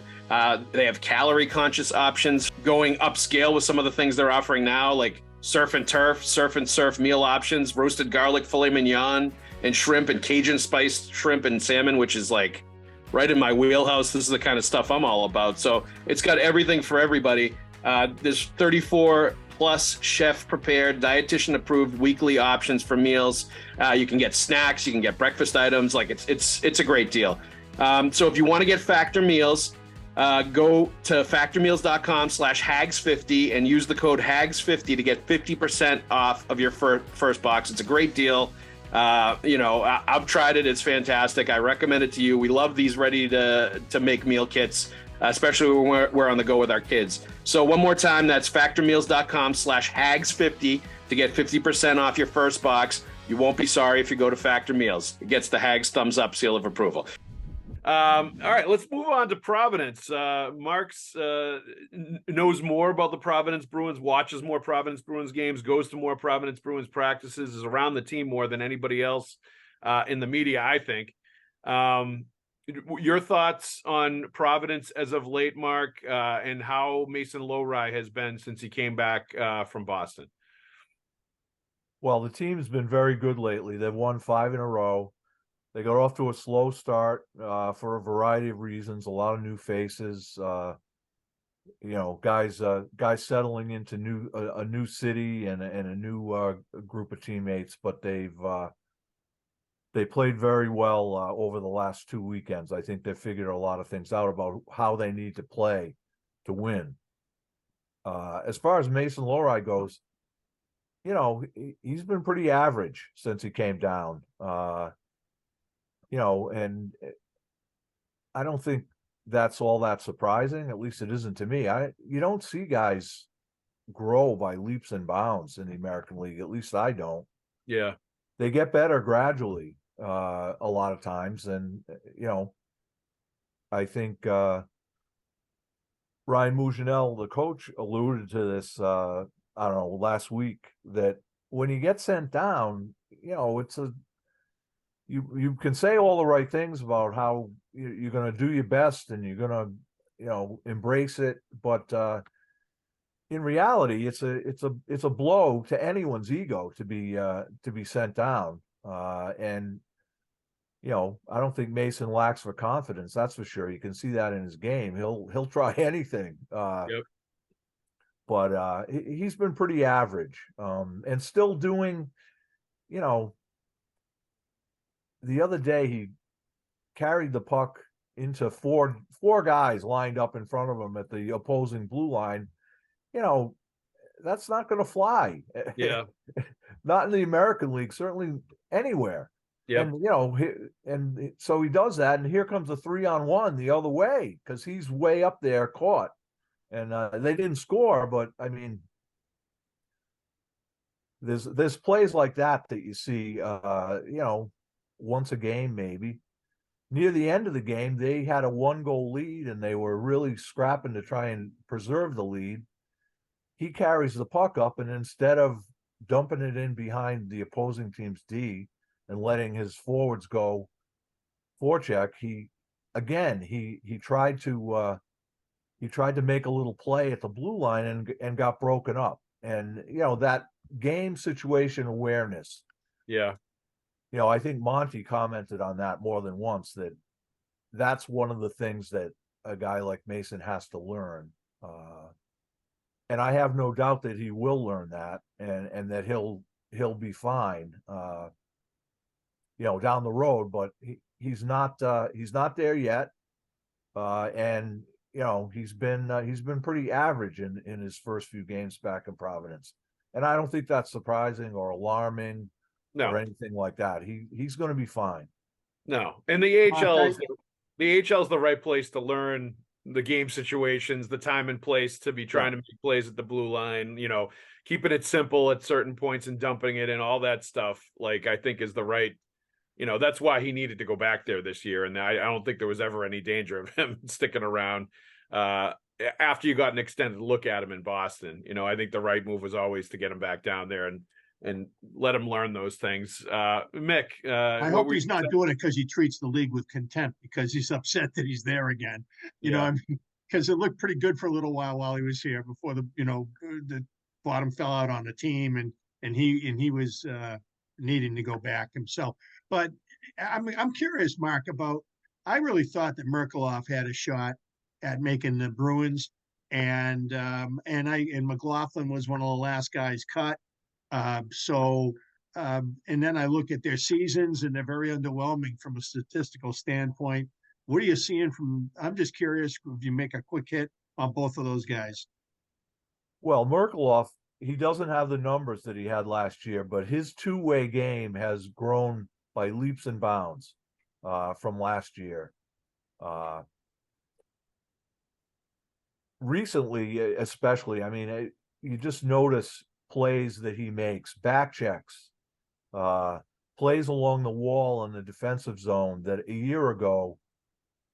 They have calorie-conscious options, going upscale with some of the things they're offering now, like surf and surf meal options, roasted garlic filet mignon, and shrimp and Cajun spiced shrimp and salmon, which is like right in my wheelhouse. This is the kind of stuff I'm all about. So it's got everything for everybody. There's 34 plus chef prepared, dietitian approved weekly options for meals. You can get snacks, you can get breakfast items. Like it's a great deal. So if you want to get Factor Meals, go to factormeals.com/Haggs50 and use the code Haggs50 to get 50% off of your first box. It's a great deal. I've tried it. It's fantastic. I recommend it to you. We love these ready to make meal kits, especially when we're on the go with our kids. So one more time, that's factormeals.com/Haggs50 to get 50% off your first box. You won't be sorry if you go to Factor Meals. It gets the Haggs thumbs up seal of approval. All right, let's move on to Providence. Mark's knows more about the Providence Bruins, watches more Providence Bruins games, goes to more Providence Bruins practices, is around the team more than anybody else in the media, I think. Your thoughts on Providence as of late, Mark, and how Mason Lowry has been since he came back from Boston? Well, the team's been very good lately. They've won 5 in a row. They got off to a slow start for a variety of reasons. A lot of new faces, guys settling into a new city and a new group of teammates. But they played very well over the last 2 weekends. I think they figured a lot of things out about how they need to play to win. As far as Mason Lowry goes, he's been pretty average since he came down. And I don't think that's all that surprising. At least it isn't to me. You don't see guys grow by leaps and bounds in the American League. At least I don't. Yeah. They get better gradually a lot of times. And, I think Ryan Mougenel, the coach, alluded to this, last week, that when you get sent down, it's you can say all the right things about how you're going to do your best and you're going to embrace it, but in reality it's a blow to anyone's ego to be sent down, and I don't think Mason lacks for confidence, that's for sure. You can see that in his game. He'll try anything. Yep. But he's been pretty average, and still doing, the other day he carried the puck into four guys lined up in front of him at the opposing blue line. That's not going to fly. Yeah. Not in the American League, certainly anywhere. Yeah. And so he does that, and here comes a 3-on-1 the other way because he's way up there caught, and they didn't score. But I mean, there's plays like that you see, once a game maybe. Near the end of the game, they had a 1-goal lead and they were really scrapping to try and preserve the lead. He carries the puck up, and instead of dumping it in behind the opposing team's D and letting his forwards go forecheck, he tried to make a little play at the blue line and got broken up. And that game situation awareness. Yeah. I think Monty commented on that more than once, that's one of the things that a guy like Mason has to learn. And I have no doubt that he will learn that, and that he'll be fine, down the road, but he's not there yet. And he's been pretty average in his first few games back in Providence. And I don't think that's surprising or alarming. No. Or anything like that. He's going to be fine. No, and the AHL is Okay. the AHL is the right place to learn the game situations, the time and place to be trying to make plays at the blue line. You know, keeping it simple at certain points and dumping it and all that stuff. Like I think is the right. You know, that's why he needed to go back there this year, and I don't think there was ever any danger of him sticking around. After you got an extended look at him in Boston, you know, I think the right move was always to get him back down there and let him learn those things. Mick, I hope he's not doing it because he treats the league with contempt because he's upset that he's there again. You know, I mean, because it looked pretty good for a little while he was here before the bottom fell out on the team and he was needing to go back himself. But I'm curious, Mark, about I really thought that Merkelov had a shot at making the Bruins, and McLaughlin was one of the last guys cut. And then I look at their seasons, and they're very underwhelming from a statistical standpoint. What are you seeing from? I'm just curious if you make a quick hit on both of those guys. Well, Merkelov, he doesn't have the numbers that he had last year, but his two-way game has grown by leaps and bounds from last year. Recently, especially, I mean, you just notice plays that he makes, back checks, plays along the wall in the defensive zone that a year ago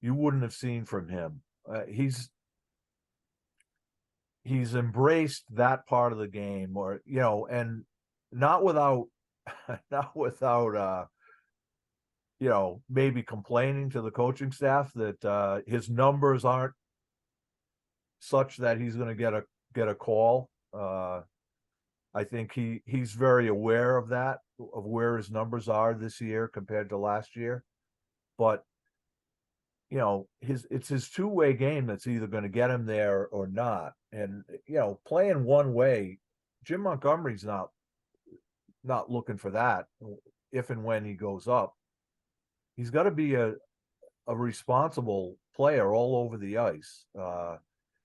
you wouldn't have seen from him. He's embraced that part of the game, or and not without maybe complaining to the coaching staff that his numbers aren't such that he's going to get a call. I think he's very aware of that, of where his numbers are this year compared to last year. But it's his two-way game that's either going to get him there or not. And playing one way, Jim Montgomery's not looking for that. If and when he goes up, he's got to be a responsible player all over the ice.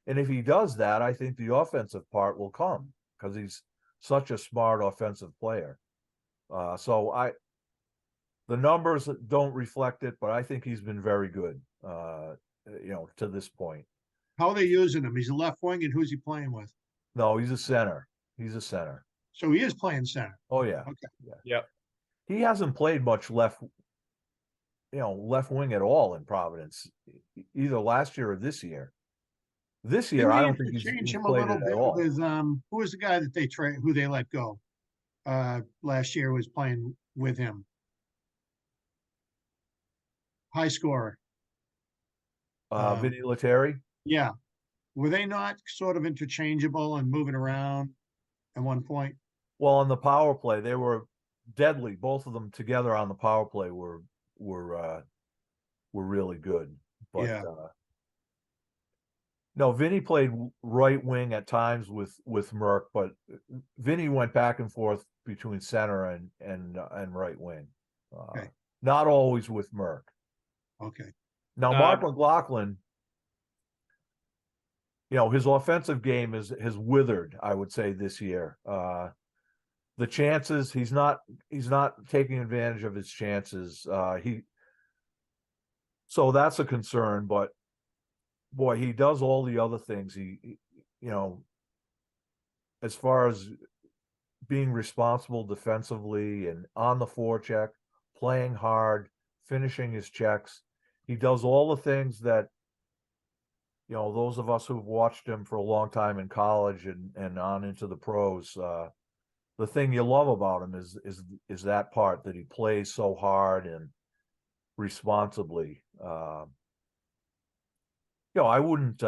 And if he does that, I think the offensive part will come because he's such a smart offensive player. The numbers don't reflect it, but I think he's been very good, to this point. How are they using him? He's a left wing, and who's he playing with? No, he's a center. So he is playing center. Oh yeah. Okay. Yeah. He hasn't played much left wing at all in Providence, either last year or this year. This year, I don't think he's played it at all. With who was the guy that who they let go last year was playing with him? High scorer. Vinny Lettieri? Yeah. Were they not sort of interchangeable and moving around at one point? Well, on the power play, they were deadly. Both of them together on the power play were really good. But yeah. No, Vinny played right wing at times with Merck, but Vinny went back and forth between center and right wing. Okay. Not always with Merck. Okay. Now, Mark McLaughlin, his offensive game has withered, I would say, this year. The chances, he's not taking advantage of his chances. So that's a concern, but boy, he does all the other things. He as far as being responsible defensively and on the forecheck, playing hard, finishing his checks. He does all the things that, those of us who've watched him for a long time in college and on into the pros, the thing you love about him is that part that he plays so hard and responsibly. I wouldn't.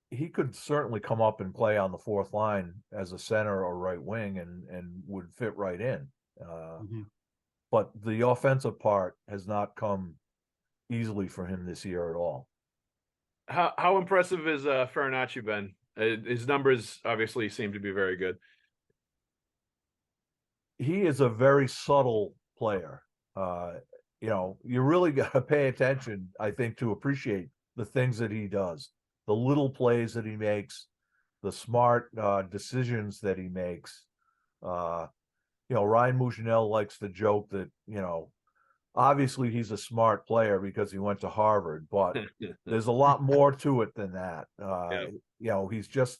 He could certainly come up and play on the fourth line as a center or right wing, and would fit right in. But the offensive part has not come easily for him this year at all. How impressive is Farinacci been? His numbers obviously seem to be very good. He is a very subtle player. You really got to pay attention, I think, to appreciate the things that he does, the little plays that he makes, the smart decisions that he makes. Ryan Mouchinel likes to joke that, obviously he's a smart player because he went to Harvard, but there's a lot more to it than that. He's just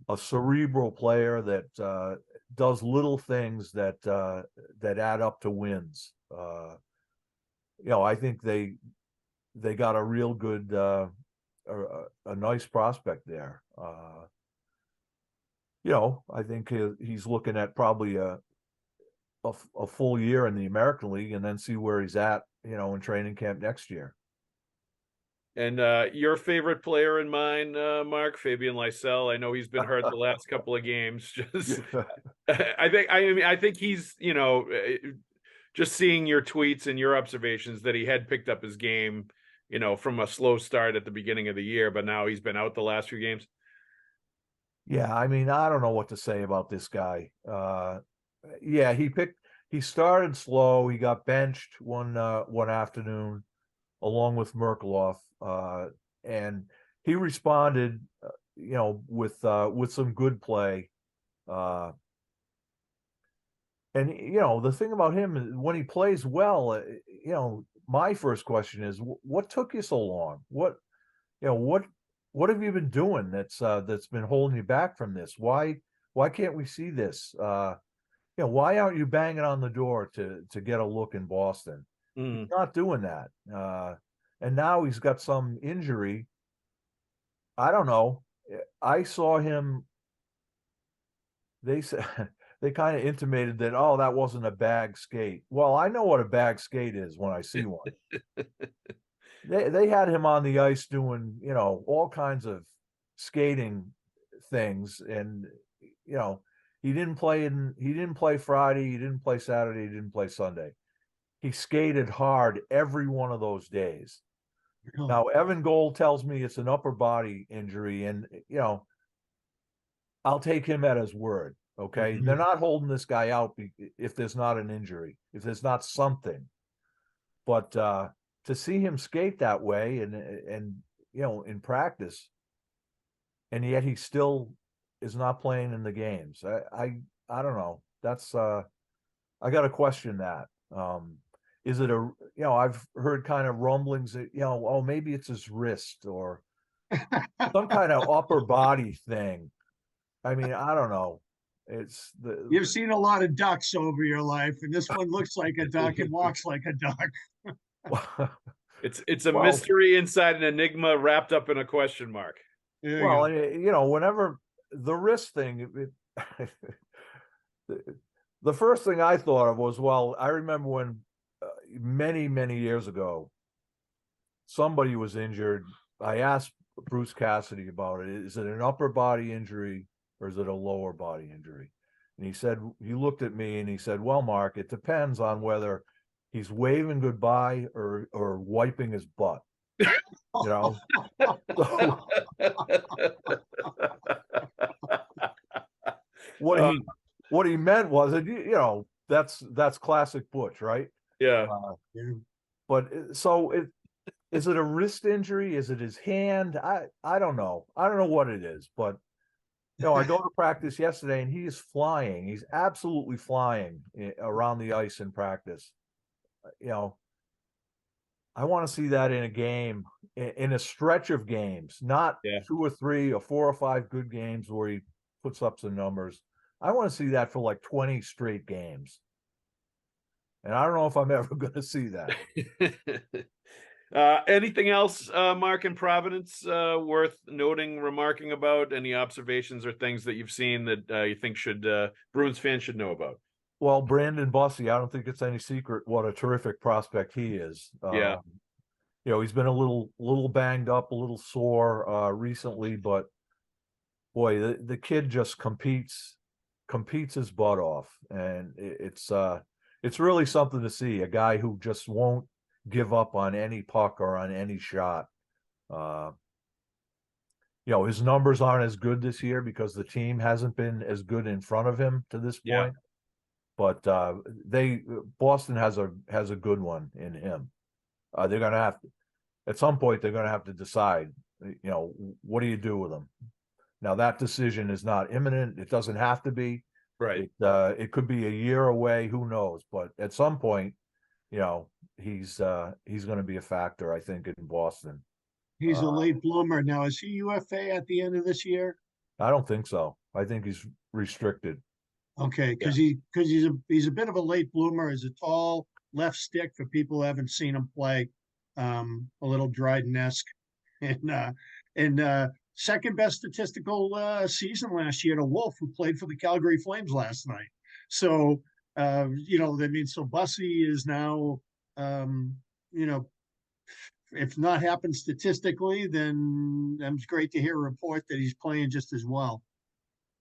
a cerebral player that does little things that add up to wins. I think they got a real good, a nice prospect there. I think he's looking at probably a full year in the American League and then see where he's at, in training camp next year. And your favorite player in mine, Mark, Fabian Lysell. I know he's been hurt the last couple of games. Just, I think he's, just seeing your tweets and your observations that he had picked up his game, from a slow start at the beginning of the year, but now he's been out the last few games. Yeah, I don't know what to say about this guy. He started slow. He got benched one afternoon along with Merkloff, and he responded, with some good play. And the thing about him is when he plays well, my first question is, what took you so long? What have you been doing that's been holding you back from this? Why can't we see this? Why aren't you banging on the door to get a look in Boston? He's not doing that. And now he's got some injury. I don't know. I saw him. They said they kind of intimated that, oh, that wasn't a bag skate. Well, I know what a bag skate is when I see one. They had him on the ice doing, all kinds of skating things, and he didn't play Friday, he didn't play Saturday, he didn't play Sunday. He skated hard every one of those days. Now, Evan Gold tells me it's an upper body injury, and I'll take him at his word. Okay, they're not holding this guy out if there's not an injury, if there's not something. But to see him skate that way and in practice, and yet he still is not playing in the games. I don't know. That's I got to question that. Is it I've heard kind of rumblings that, oh, maybe it's his wrist or some kind of upper body thing. I don't know. You've seen a lot of ducks over your life, and this one looks like a duck and walks like a duck. It's a mystery inside an enigma wrapped up in a question mark. Whenever the wrist thing, the first thing I thought of was, I remember when many years ago, somebody was injured. I asked Bruce Cassidy about it. Is it an upper body injury or is it a lower body injury? And he looked at me and he said, well, Mark, it depends on whether he's waving goodbye or wiping his butt. What he meant was that, that's classic Butch, right? Yeah. But so is it a wrist injury? Is it his hand? I don't know. I don't know what it is, but I go to practice yesterday and he is flying. He's absolutely flying around the ice in practice. I want to see that in a game, in a stretch of games, not 2 or 3 or 4 or 5 good games where he puts up some numbers. I want to see that for like 20 straight games. And I don't know if I'm ever going to see that. Anything else, Mark, in Providence worth noting, remarking about? Any observations or things that you've seen that you think Bruins fans should know about? Well, Brandon Bussey, I don't think it's any secret what a terrific prospect he is. He's been a little banged up, a little sore recently, but boy, the kid just competes his butt off, and it's really something to see. A guy who just won't give up on any puck or on any shot. His numbers aren't as good this year because the team hasn't been as good in front of him to this point. But Boston has a good one in him. They're going to have to, at some point, they're going to have to decide, what do you do with him? Now that decision is not imminent. It doesn't have to be. Right. It could be a year away. Who knows? But at some point, he's going to be a factor, I think, in Boston. He's a late bloomer. Now, is he UFA at the end of this year? I don't think so. I think he's restricted. Okay, because he's a bit of a late bloomer. He's a tall left stick for people who haven't seen him play. A little Dryden-esque, and second best statistical season last year to Wolf, who played for the Calgary Flames last night. So so Bussy is now, if not happened statistically, then it's great to hear a report that he's playing just as well.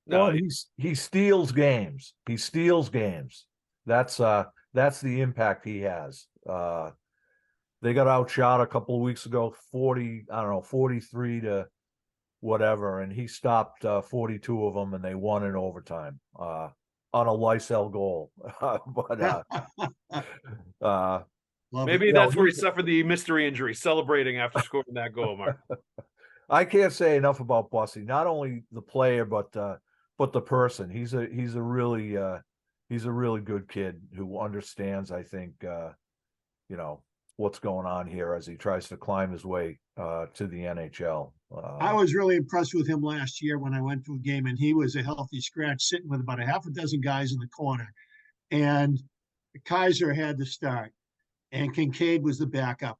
No, he steals games. He steals games. That's the impact he has. They got outshot a couple of weeks ago, 43 to whatever, and he stopped 42 of them, and they won in overtime on a Lysell goal. Maybe that's where he suffered the mystery injury, celebrating after scoring that goal, Mark. I can't say enough about Bussy. Not only the player, but the person. He's a really good kid who understands, I think, what's going on here as he tries to climb his way to the NHL. I was really impressed with him last year when I went to a game, and he was a healthy scratch sitting with about a half a dozen guys in the corner. And Kaiser had to start, and Kincaid was the backup.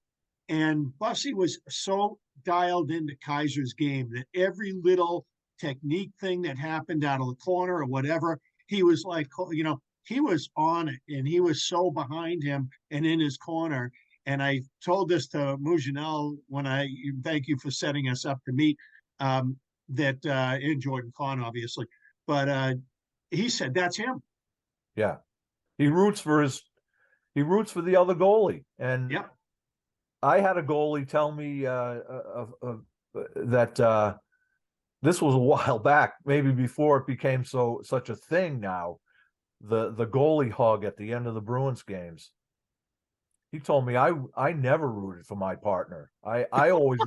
And Bussy was so dialed into Kaiser's game that every little technique thing that happened out of the corner or whatever, he was like, he was on it, and he was so behind him and in his corner. And I told this to Mouginel thank you for setting us up to meet, and Jordan Kahn, obviously. But he said, that's him. Yeah. He roots for the other goalie. And yep. I had a goalie tell me that this was a while back, maybe before it became such a thing now, the goalie hug at the end of the Bruins games. He told me I never rooted for my partner. I always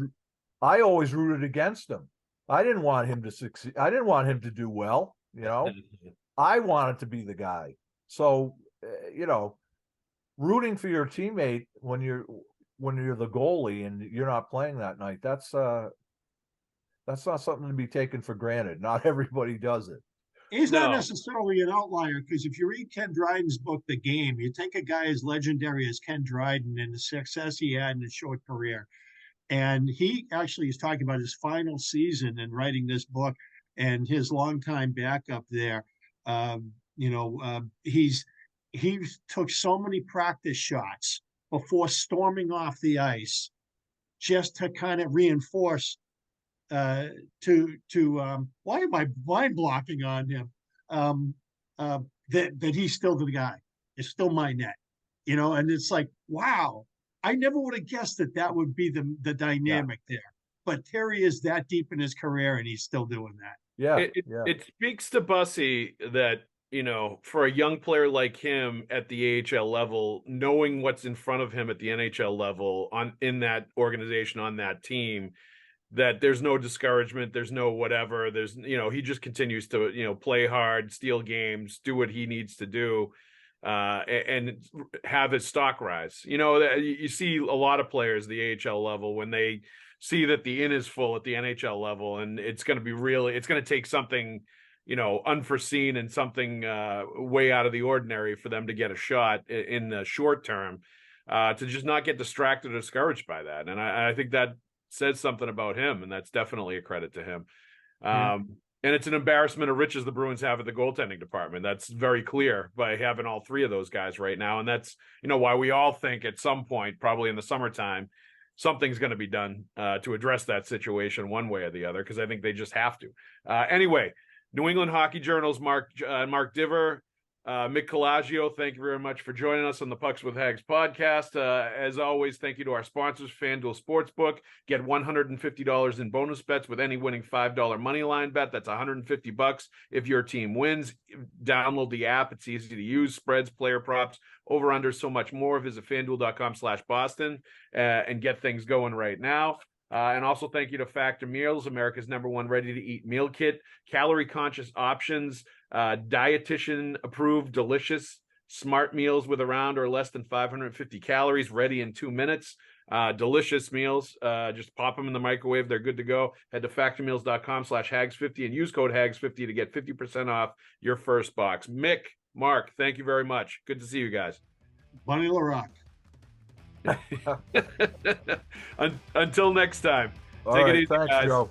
rooted against him. I didn't want him to succeed. I didn't want him to do well. I wanted to be the guy. So, rooting for your teammate when you're the goalie and you're not playing that night, that's not something to be taken for granted. Not everybody does it. He's not necessarily an outlier, because if you read Ken Dryden's book, The Game, you take a guy as legendary as Ken Dryden and the success he had in his short career. And he actually is talking about his final season and writing this book, and his longtime backup there. He took so many practice shots before storming off the ice just to kind of reinforce why am I blind blocking on him? That he's still the guy. It's still my net, and it's like, wow, I never would have guessed that would be the dynamic there. But Terry is that deep in his career, and he's still doing that. Yeah. It speaks to Bussy that, for a young player like him at the AHL level, knowing what's in front of him at the NHL level in that organization, on that team, that there's no discouragement, there's no whatever, there's, he just continues to, play hard, steal games, do what he needs to do, and have his stock rise. You see a lot of players, the AHL level, when they see that the inn is full at the NHL level, and it's going to take something, unforeseen and something way out of the ordinary for them to get a shot in the short term, to just not get distracted or discouraged by that. And I think that says something about him, and that's definitely a credit to him. And it's an embarrassment of riches the Bruins have at the goaltending department. That's very clear by having all three of those guys right now. And that's, why we all think at some point, probably in the summertime, something's going to be done to address that situation one way or the other, because I think they just have to. Anyway, New England Hockey Journal's Mark Divver, Mick Colageo, thank you very much for joining us on the Pucks with Haggs podcast. As always, thank you to our sponsors, FanDuel Sportsbook. Get $150 in bonus bets with any winning $5 money line bet. That's $150 if your team wins. Download the app. It's easy to use. Spreads, player props, over under, so much more. Visit FanDuel.com/Boston and get things going right now. And also thank you to Factor Meals, America's #1 ready-to-eat meal kit. Calorie-conscious options, dietitian-approved, delicious smart meals with around or less than 550 calories, ready in 2 minutes. Delicious meals. Just pop them in the microwave. They're good to go. Head to factormeals.com/Haggs50 and use code Haggs50 to get 50% off your first box. Mick, Mark, thank you very much. Good to see you guys. Bunny LaRock. Until next time. All Take right, it easy, thanks, guys. Joe.